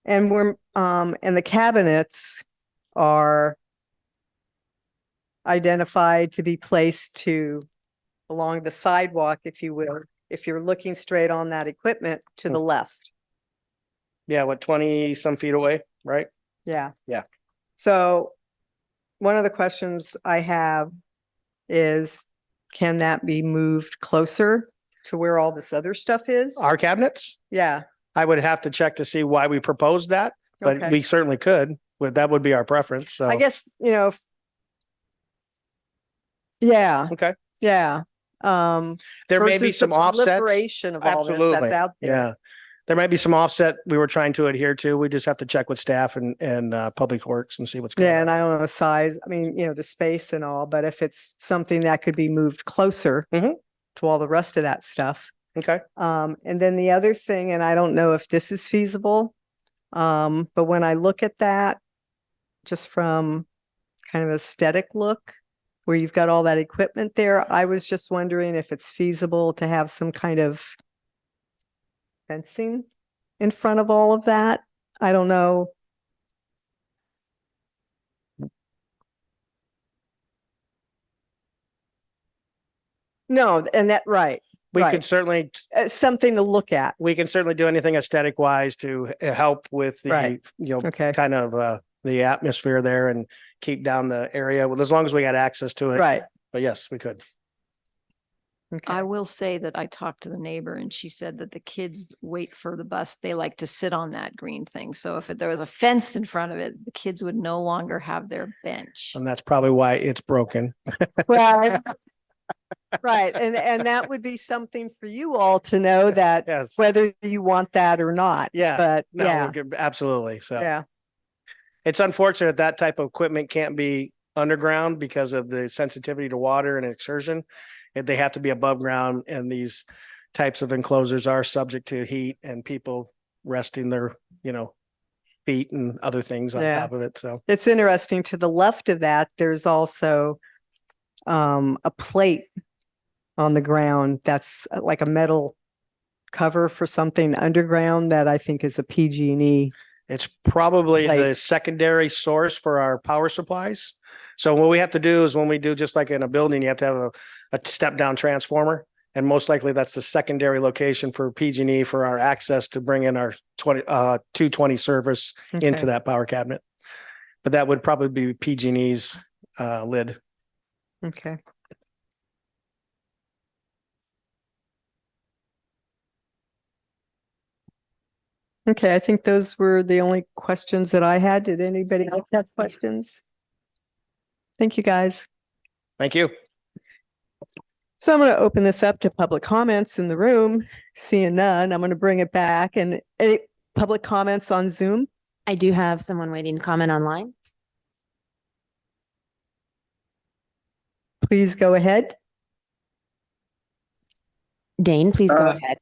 And and the cabinets are identified to be placed along the sidewalk, if you will, if you're looking straight on that equipment to the left. Yeah, 20 some feet away, right? Yeah. Yeah. So one of the questions I have is, can that be moved closer to where all this other stuff is? Our cabinets? Yeah. I would have to check to see why we proposed that, but Okay. we certainly could. But that would be our preference. So I guess, yeah, okay. yeah. There may be versus the some offsets. proliferation of all this Absolutely. that's out there. Yeah. There might be some offset we were trying to adhere to. We just have to check with staff and Public Works and see what's going Yeah, on. and I don't know size, I mean, the space and all, but if it's something that could be moved closer Mhm. to all the rest of that stuff. Okay. And then the other thing, and I don't know if this is feasible, but when I look at that, just from kind of aesthetic look, where you've got all that equipment there. I was just wondering if it's feasible to have some kind of fencing in front of all of that. I don't know. No, and that, right. We Right. could certainly, Something to look at. we can certainly do anything aesthetic wise to help with the, Right. Okay. kind of the atmosphere there and keep down the area. Well, as long as we got access to it. Right. But yes, we could. Okay. I will say that I talked to the neighbor and she said that the kids wait for the bus. They like to sit on that green thing. So if there was a fence in front of it, the kids would no longer have their bench. And that's probably why it's broken. Well, right. And that would be something for you all to know that Yes. whether you want that or not. Yeah. But No, yeah, absolutely. So yeah, it's unfortunate that type of equipment can't be underground because of the sensitivity to water and excursion. They have to be above ground, and these types of enclosures are subject to heat and people resting their, feet and other things on Yeah. top of it. So it's interesting. To the left of that, there's also a plate on the ground that's like a metal cover for something underground that I think is a PG&E. it's probably Like- the secondary source for our power supplies. So what we have to do is when we do, just like in a building, you have to have a step down transformer. And most likely that's the secondary location for PG&E for our access to bring in our 220 service Okay. into that power cabinet. But that would probably be PG&E's lid. Okay. Okay, I think those were the only questions that I had. Did anybody else have questions? Thank you, guys. Thank you. So I'm going to open this up to public comments in the room. Seeing none, I'm going to bring it back. And any public comments on Zoom? I do have someone waiting to comment online. Please go ahead. Dane, please go ahead.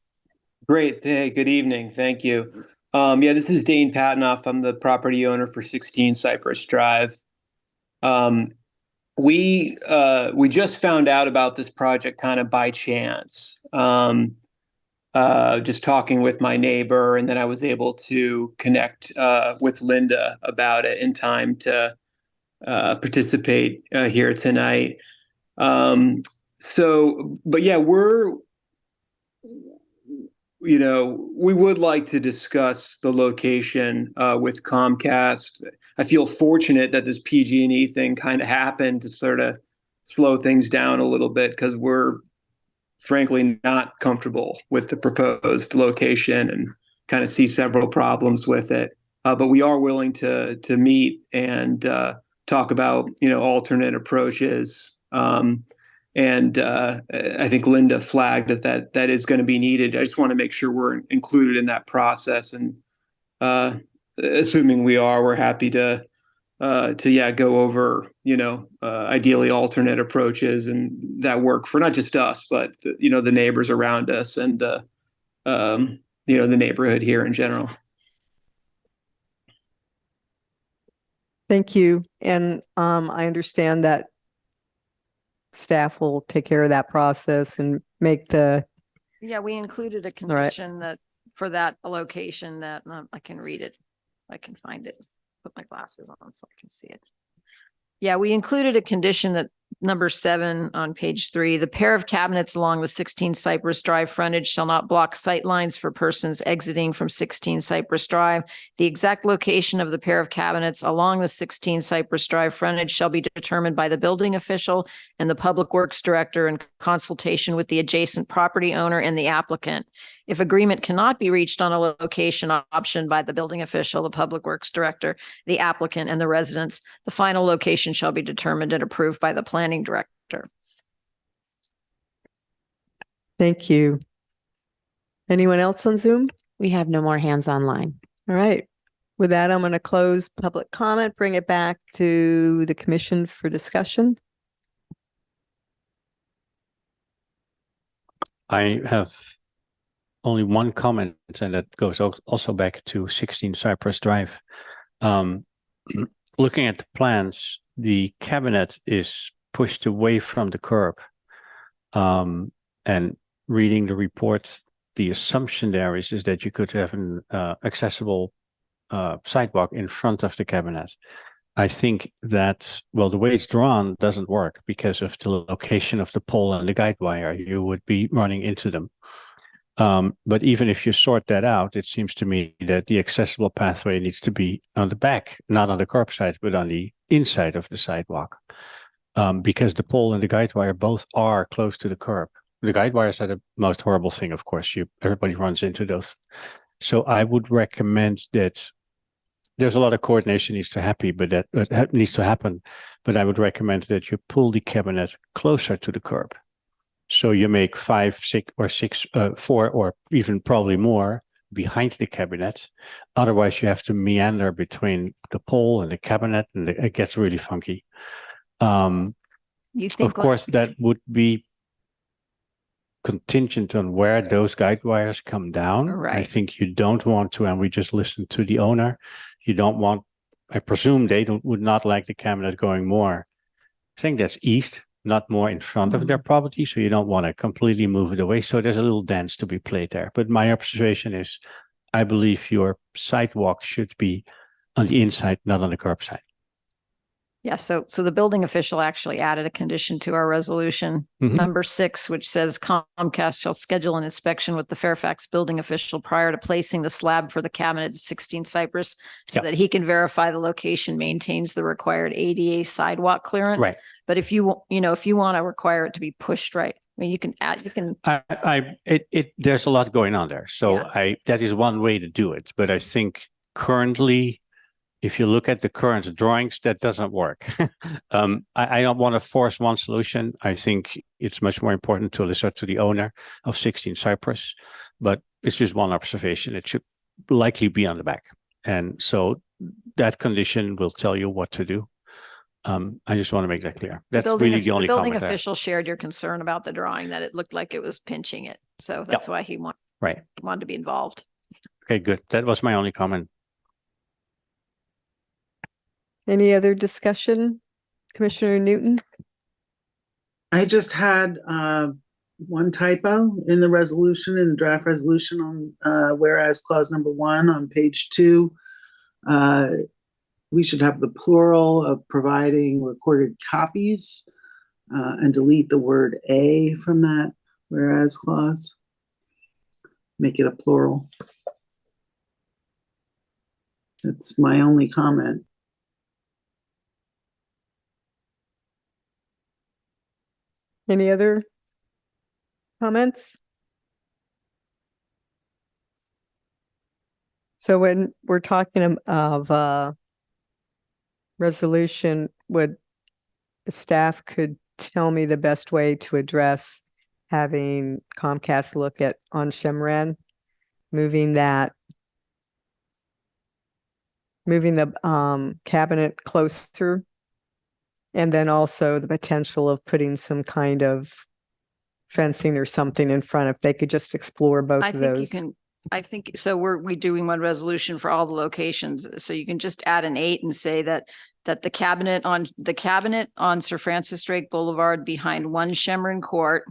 Great. Hey, good evening. Thank you. Yeah, this is Dane Patnoff. I'm the property owner for 16 Cypress Drive. We just found out about this project kind of by chance. Just talking with my neighbor, and then I was able to connect with Linda about it in time to participate here tonight. But yeah, we would like to discuss the location with Comcast. I feel fortunate that this PG&E thing kind of happened to sort of slow things down a little bit, because we're frankly not comfortable with the proposed location and kind of see several problems with it. But we are willing to meet and talk about alternate approaches. And I think Linda flagged that is going to be needed. I just want to make sure we're included in that process. And assuming we are, we're happy to go over, ideally alternate approaches and that work for not just us, but the neighbors around us and the neighborhood here in general. Thank you. And I understand that staff will take care of that process and make the, Yeah, we included a right. condition that for that location that I can read it. I can find it, put my glasses on so I can see it. Yeah, we included a condition that number 7 on page 3, the pair of cabinets along the 16 Cypress Drive frontage shall not block sight lines for persons exiting from 16 Cypress Drive. The exact location of the pair of cabinets along the 16 Cypress Drive frontage shall be determined by the building official and the public works director in consultation with the adjacent property owner and the applicant. If agreement cannot be reached on a location option by the building official, the public works director, the applicant, and the residents, the final location shall be determined and approved by the planning director. Thank you. Anyone else on Zoom? We have no more hands online. All right. With that, I'm going to close public comment, bring it back to the commission for discussion. I have only one comment, and that goes also back to 16 Cypress Drive. Looking at the plans, the cabinet is pushed away from the curb. And reading the report, the assumption there is that you could have an accessible sidewalk in front of the cabinet. I think that, well, the way it's drawn doesn't work because of the location of the pole and the guide wire. You would be running into them. But even if you sort that out, it seems to me that the accessible pathway needs to be on the back, not on the curb side, but on the inside of the sidewalk. Because the pole and the guide wire both are close to the curb. The guide wires are the most horrible thing, of course. Everybody runs into those. So I would recommend that there's a lot of coordination needs to happen, but that needs to happen. But I would recommend that you pull the cabinet closer to the curb. So you make 5, 6, or 6, 4, or even probably more behind the cabinet. Otherwise, you have to meander between the pole and the cabinet, and it gets really funky. You think, Of course, that would be contingent on where those guide wires come down. I Right. think you don't want to, and we just listened to the owner. You don't want, I presume they would not like the cabinet going more. I think that's east, not more in front of their property. So you don't want to completely move it away. So there's a little dance to be played there. But my observation is, I believe your sidewalk should be on the inside, not on the curb side. Yeah, so the building official actually added a condition to our resolution, number 6, which says Comcast shall schedule an inspection with the Fairfax building official prior to placing the slab for the cabinet at 16 Cypress so Yep. that he can verify the location maintains the required ADA sidewalk clearance. Right. But if you want to require it to be pushed right, I mean, you can There's a lot going on there. So Yeah. that is one way to do it. But I think currently, if you look at the current drawings, that doesn't work. I don't want to force one solution. I think it's much more important to listen to the owner of 16 Cypress, but it's just one observation. It should likely be on the back. And so that condition will tell you what to do. I just want to make that clear. That's really the only The building comment there. official shared your concern about the drawing, that it looked like it was pinching it. So that's why he Right. wanted to be involved. Okay, good. That was my only comment. Any other discussion? Commissioner Newton? I just had one typo in the resolution, in the draft resolution on whereas clause number 1 on page 2. We should have the plural of providing recorded copies and delete the word a from that whereas clause. Make it a plural. That's my only comment. Any other comments? So when we're talking of resolution, if staff could tell me the best way to address having Comcast look at on Shemran, moving the cabinet closer, and then also the potential of putting some kind of fencing or something in front, if they could just explore both I of think you those. can, I think, so we're doing one resolution for all the locations. So you can just add an 8 and say that the cabinet on Sir Francis Drake Boulevard behind 1 Shemran Court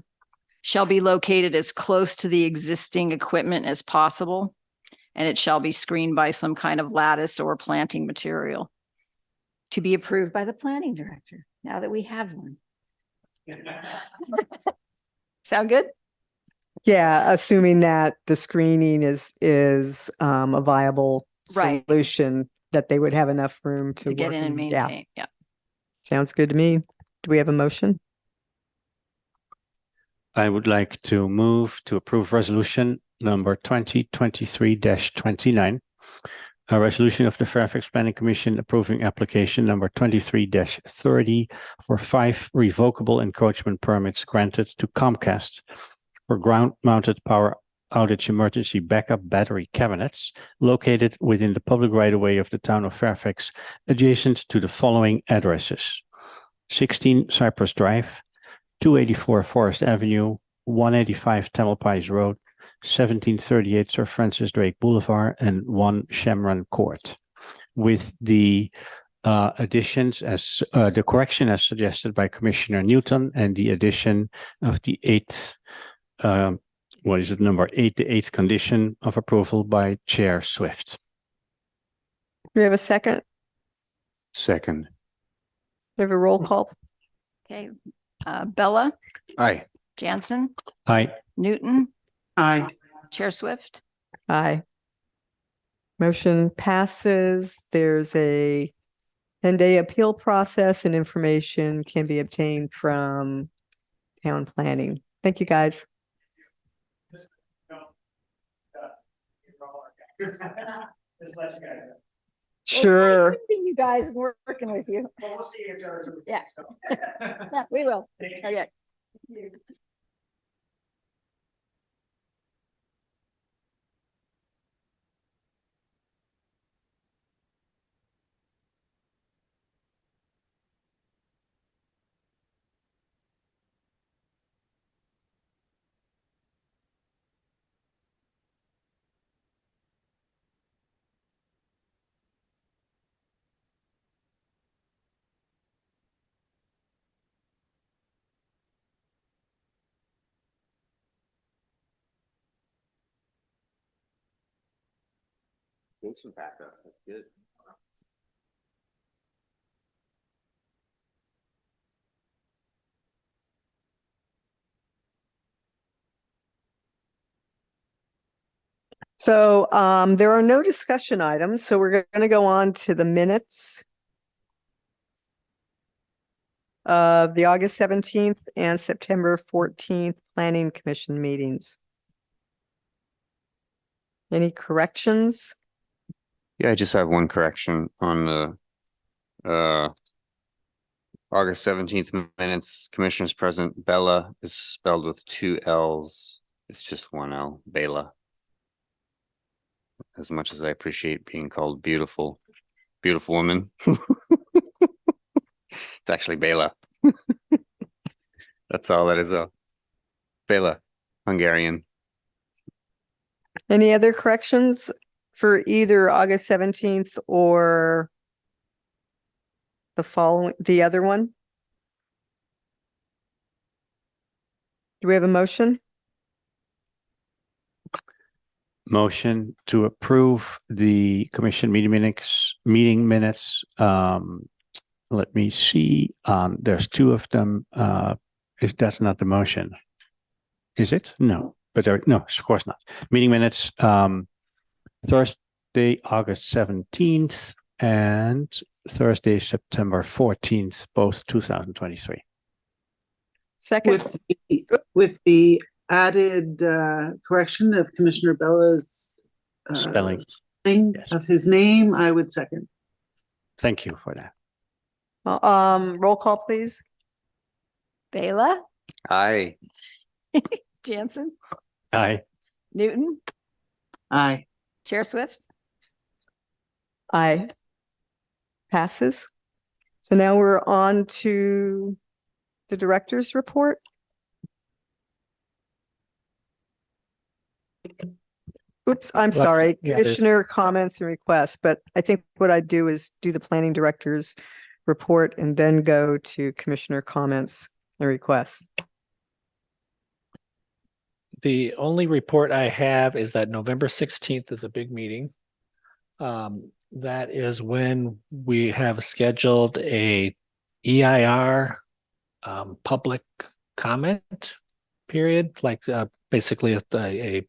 shall be located as close to the existing equipment as possible. And it shall be screened by some kind of lattice or planting material to be approved by the planning director, now that we have one. Sound good? Yeah, assuming that the screening is a viable Right. solution, that they would have enough room to To get work in and Yeah, maintain, yeah. sounds good to me. Do we have a motion? I would like to move to approve resolution number 2023-29. A resolution of the Fairfax Planning Commission approving application number 23-30 for 5 revocable encroachment permits granted to Comcast for ground-mounted power outage emergency backup battery cabinets located within the public right-of-way of the town of Fairfax, adjacent to the following addresses: 16 Cypress Drive, 284 Forest Avenue, 185 Tamalpais Road, 1738 Sir Francis Drake Boulevard, and 1 Shemran Court, with the additions as the correction as suggested by Commissioner Newton and the addition of the eighth, what is it, number 8, the eighth condition of approval by Chair Swift. Do we have a second? Second. We have a roll call. Okay, Bella, Aye. Jansen, Aye. Newton, Aye. Chair Swift. Aye. Motion passes. There's a 10-day appeal process and information can be obtained from town planning. Thank you, guys. Sure. You guys working with you. Yeah. Yeah, we will. Okay. That's good. So there are no discussion items, so we're going to go on to the minutes of the August 17th and September 14th Planning Commission meetings. Any corrections? Yeah, I just have one correction on the August 17th minutes. Commissioners present, Bella is spelled with 2 L's. It's just 1 L, Bela. As much as I appreciate being called beautiful woman. It's actually Bela. That's all that is. Bela, Hungarian. Any other corrections for either August 17th or the other one? Do we have a motion? Motion to approve the commission meeting minutes. Let me see. There's 2 of them. That's not the motion. Is it? No, but no, of course not. Meeting minutes, Thursday, August 17th and Thursday, September 14th, both 2023. Second. With the added correction of Commissioner Bella's Spelling. Yes. of his name, I would second. Thank you for that. Roll call, please. Bela, Aye. Jansen, Aye. Newton, Aye. Chair Swift. Aye. Passes. So now we're on to the director's report. Oops, I'm sorry. yeah, there's- Commissioner comments and requests, but I think what I'd do is do the planning director's report and then go to commissioner comments and requests. The only report I have is that November 16th is a big meeting. That is when we have scheduled a EIR public comment period, like basically a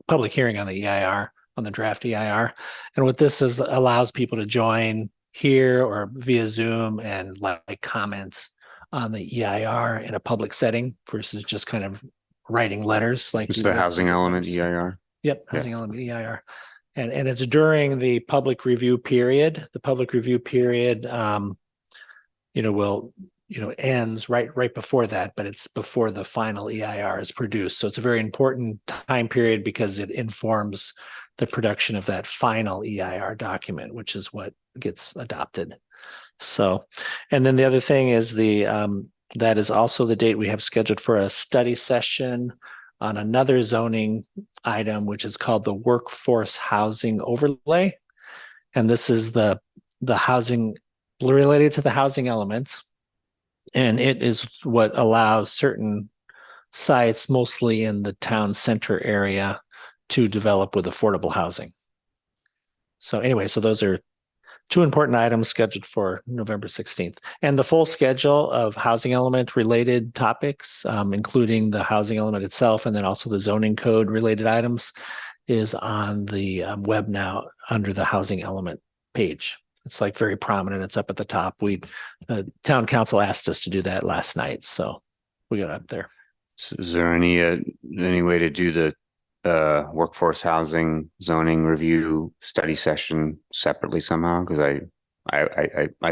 public hearing on the EIR, on the draft EIR. And what this is allows people to join here or via Zoom and like comments on the EIR in a public setting versus just kind of writing letters like It's you the would. housing element EIR. Yep, Yeah. housing element EIR. And it's during the public review period. The public review period will ends right before that, but it's before the final EIR is produced. So it's a very important time period because it informs the production of that final EIR document, which is what gets adopted. So, and then the other thing is that is also the date we have scheduled for a study session on another zoning item, which is called the workforce housing overlay. And this is the housing related to the housing element. And it is what allows certain sites, mostly in the town center area, to develop with affordable housing. So anyway, so those are two important items scheduled for November 16th. And the full schedule of housing element related topics, including the housing element itself, and then also the zoning code related items, is on the web now under the housing element page. It's like very prominent. It's up at the top. Town council asked us to do that last night, so we got up there. So is there any way to do the workforce housing zoning review study session separately somehow? Because I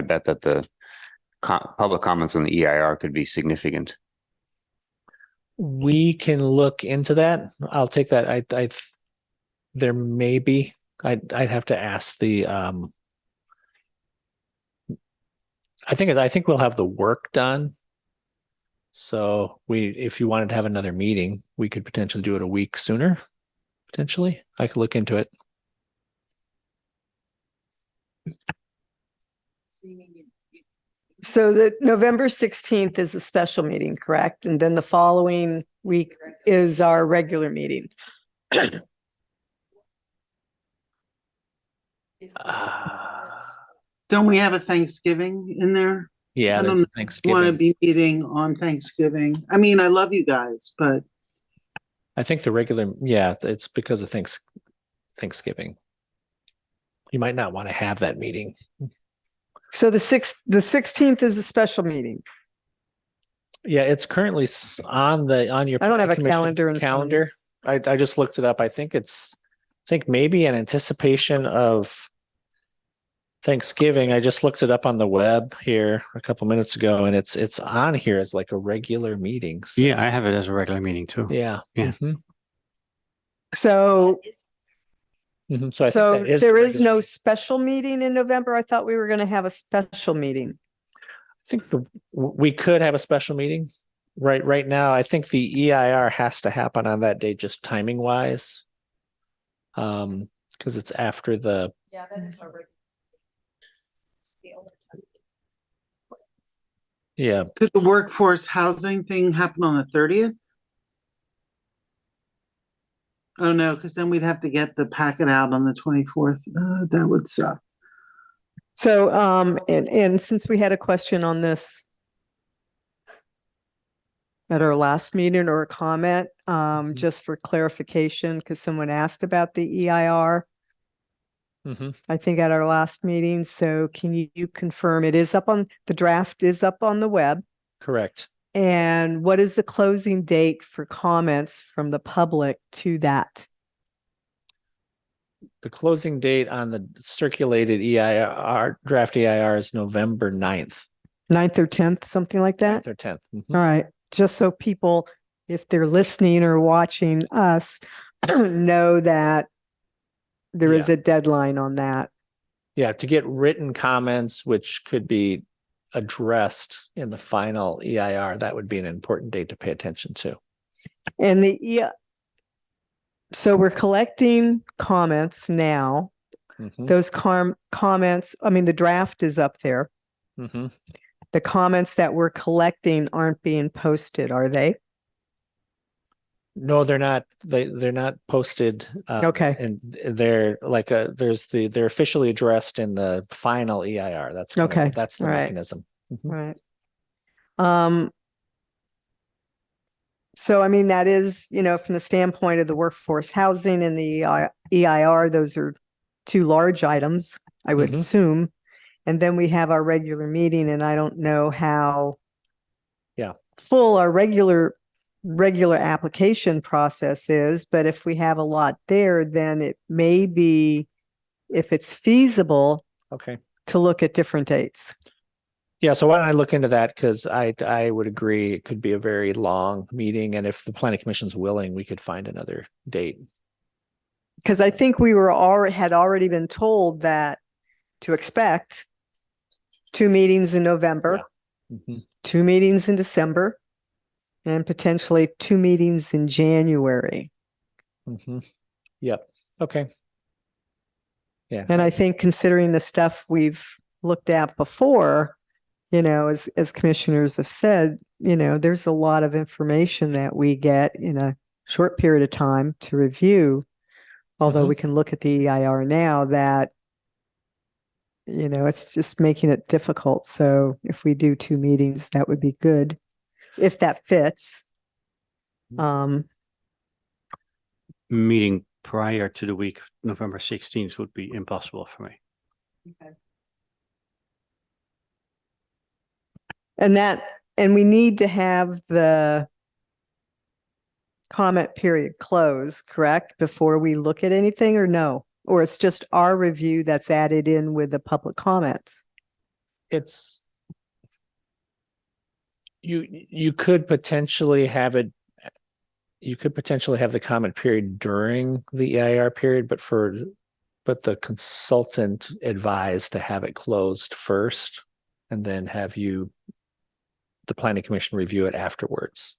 bet that the public comments on the EIR could be significant. We can look into that. I'll take that. There may be. I'd have to ask the. I think we'll have the work done. So if you wanted to have another meeting, we could potentially do it a week sooner. Potentially, I could look into it. So the November 16th is a special meeting, correct? And then the following week is our regular meeting. Don't we have a Thanksgiving in there? Yeah, I that's don't want to Thanksgiving. be meeting on Thanksgiving. I mean, I love you guys, but I think the regular, yeah, it's because of Thanksgiving. You might not want to have that meeting. So the 16th is a special meeting. Yeah, it's currently on your. I don't have a commission calendar in front of me. calendar. I just looked it up. I think maybe in anticipation of Thanksgiving. I just looked it up on the web here a couple minutes ago, and it's on here as like a regular meeting. So, Yeah, I have it as a regular meeting too. yeah. Yeah. Mhm. So, Mhm. So, I think so that is there the is regular no meeting. special meeting in November. I thought we were going to have a special meeting. I think we could have a special meeting right now. I think the EIR has to happen on that day, just timing wise. Because it's after the. Yeah, that is our. Yeah, could the workforce housing thing happen on the 30th? Oh, no, because then we'd have to get the packet out on the 24th. That would suck. So, and since we had a question on this at our last meeting or a comment, just for clarification, because someone asked about the EIR, mhm. I think at our last meeting. So can you confirm the draft is up on the web? Correct. And what is the closing date for comments from the public to that? The closing date on the circulated EIR, draft EIR is November 9th. 9th or 10th, something like that? 9th or 10th. Mhm. All right, just so people, if they're listening or watching us, know that there is a deadline on that. Yeah, to get written comments, which could be addressed in the final EIR, that would be an important date to pay attention to. And so we're collecting comments now. Mhm. Those comments, I mean, the draft is up there. Mhm. The comments that we're collecting aren't being posted, are they? No, they're not. They're not posted. Okay. And they're like they're officially addressed in the final EIR. That's kind of Okay. that's the All right. mechanism. Mhm. Right. So, I mean, that is, from the standpoint of the workforce housing and the EIR, those are two large items, I would Mhm. assume. And then we have our regular meeting, and I don't know how full our regular application process is, but if we have a lot there, then it may be, if it's feasible, Okay. to look at different dates. Yeah, so why don't I look into that? Because I would agree it could be a very long meeting, and if the planning commission's willing, we could find another date. Because I think we had already been told that to expect 2 meetings in November, Mhm. 2 meetings in December, and potentially 2 meetings in January. Mhm. Yep. Okay. Yeah. And I think considering the stuff we've looked at before, as commissioners have said, there's a lot of information that we get in a short period of time to review. Although we can look at the EIR now that, it's just making it difficult. So if we do 2 meetings, that would be good, if that fits. Meeting prior to the week of November 16th would be impossible for me. And we need to have the comment period close, correct? Before we look at anything, or no? Or it's just our review that's added in with the public comments? It's you could potentially have it. You could potentially have the comment period during the EIR period, but the consultant advised to have it closed first and then have the planning commission review it afterwards.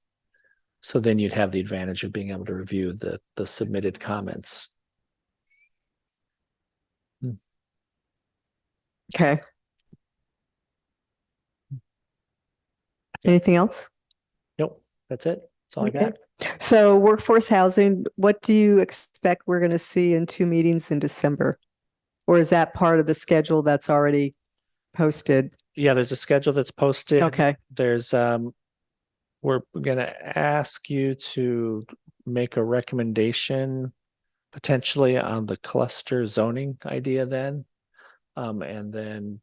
So then you'd have the advantage of being able to review the submitted comments. Okay. Anything else? Nope, that's it. That's all I Okay. got. So workforce housing, what do you expect we're going to see in 2 meetings in December? Or is that part of the schedule that's already posted? Yeah, there's a schedule that's posted. Okay. There's we're gonna ask you to make a recommendation potentially on the cluster zoning idea then. And then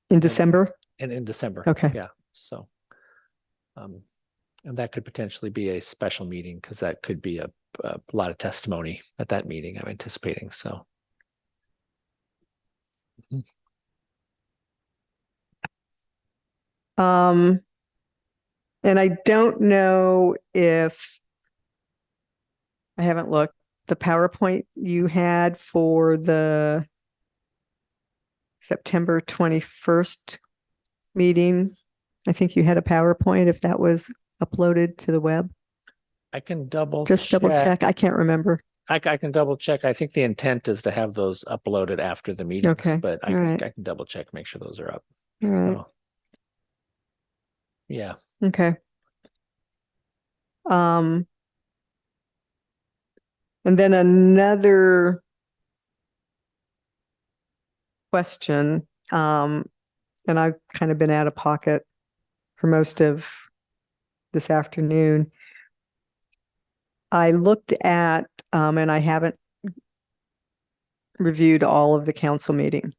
In December? and in December. Okay. Yeah. So and that could potentially be a special meeting because that could be a lot of testimony at that meeting, I'm anticipating. So and I don't know if I haven't looked, the PowerPoint you had for the September 21st meeting. I think you had a PowerPoint, if that was uploaded to the web. I can double check. I can't remember. I can double check. I think the intent is to have those uploaded after the meetings, Okay. but All right. I can double check, make sure those are up. All right. So, yeah. Okay. And then another question, and I've kind of been out of pocket for most of this afternoon. I looked at, and I haven't reviewed all of the council meeting,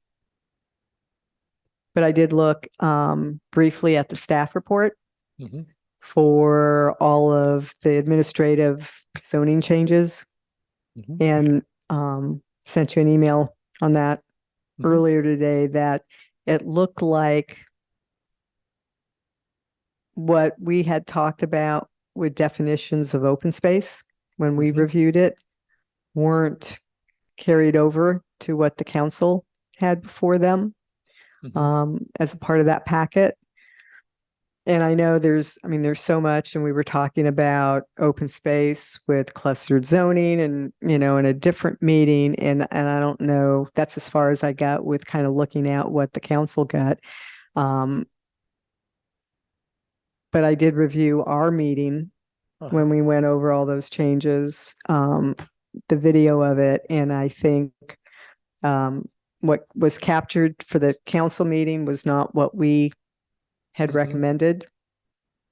but I did look briefly at the staff report Mhm. for all of the administrative zoning changes, Mhm. and sent you an email on that Mhm. earlier today, that it looked like what we had talked about with definitions of open space when we Mhm. reviewed it weren't carried over to what the council had before them as a part of that packet. And I know there's so much, and we were talking about open space with clustered zoning and, in a different meeting. And I don't know, that's as far as I got with kind of looking at what the council got. But I did review our meeting when we went over all those changes, the video of it. And I think what was captured for the council meeting was not what we had recommended.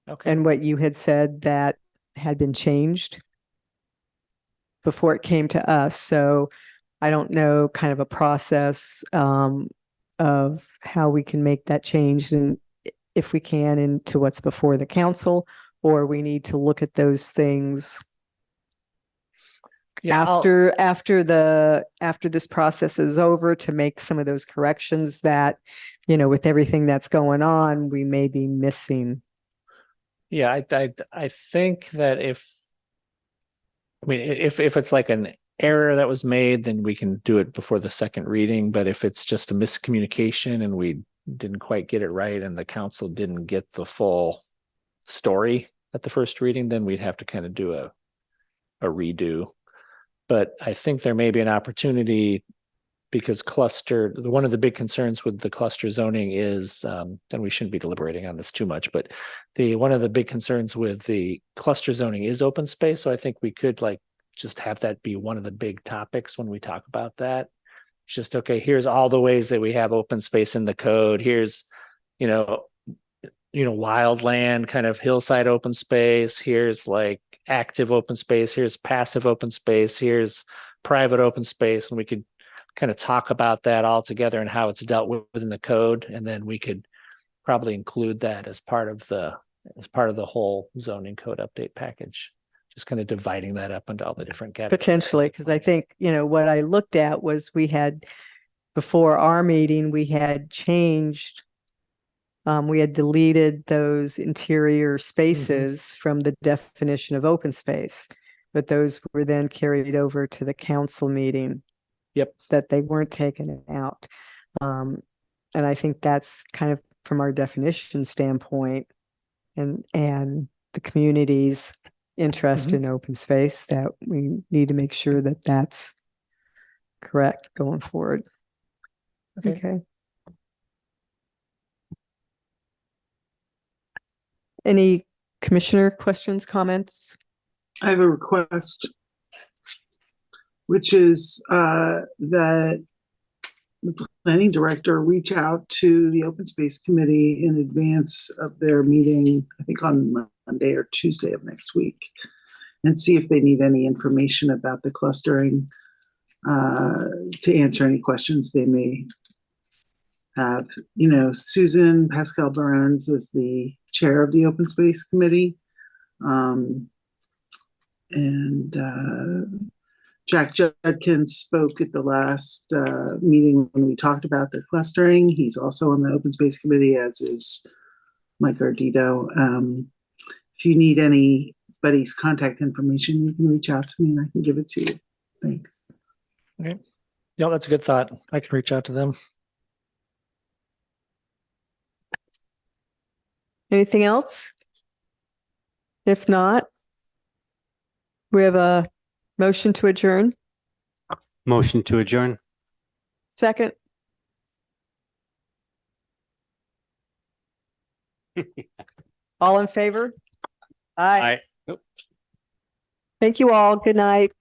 Okay. And what you had said that had been changed before it came to us. So I don't know kind of a process of how we can make that change, and if we can, into what's before the council, or we need to look at those things Yeah, after this process is over, to make some of those corrections that, with everything that's going on, we may be missing. Yeah, I think that if it's like an error that was made, then we can do it before the second reading. But if it's just a miscommunication and we didn't quite get it right and the council didn't get the full story at the first reading, then we'd have to kind of do a redo. But I think there may be an opportunity because one of the big concerns with the cluster zoning is, and we shouldn't be deliberating on this too much, but one of the big concerns with the cluster zoning is open space. So I think we could like just have that be one of the big topics when we talk about that. It's just, okay, here's all the ways that we have open space in the code. Here's, wildland, kind of hillside open space. Here's like active open space. Here's passive open space. Here's private open space. And we could kind of talk about that all together and how it's dealt with within the code. And then we could probably include that as part of the whole zoning code update package. Just kind of dividing that up into all the different categories. Potentially, because I think, what I looked at was before our meeting, we had changed. We had deleted those interior spaces from the definition of open space, but those were then carried over to the council meeting. Yep. That they weren't taken out. And I think that's kind of from our definition standpoint and the community's interest in open space, that we need to make sure that that's correct going forward. Okay. Any commissioner questions, comments? I have a request, which is that the planning director reach out to the open space committee in advance of their meeting, I think on Monday or Tuesday of next week, and see if they need any information about the clustering, to answer any questions they may have. Susan Pascal Burns is the chair of the open space committee. Jack Judkins spoke at the last meeting when we talked about the clustering. He's also on the open space committee, as is Mike Ardito. If you need anybody's contact information, you can reach out to me and I can give it to you. Thanks. Okay. Yeah, that's a good thought. I can reach out to them. Anything else? If not, we have a motion to adjourn. Motion to adjourn. Second. All in favor? Aye. Aye. Thank you all. Good night.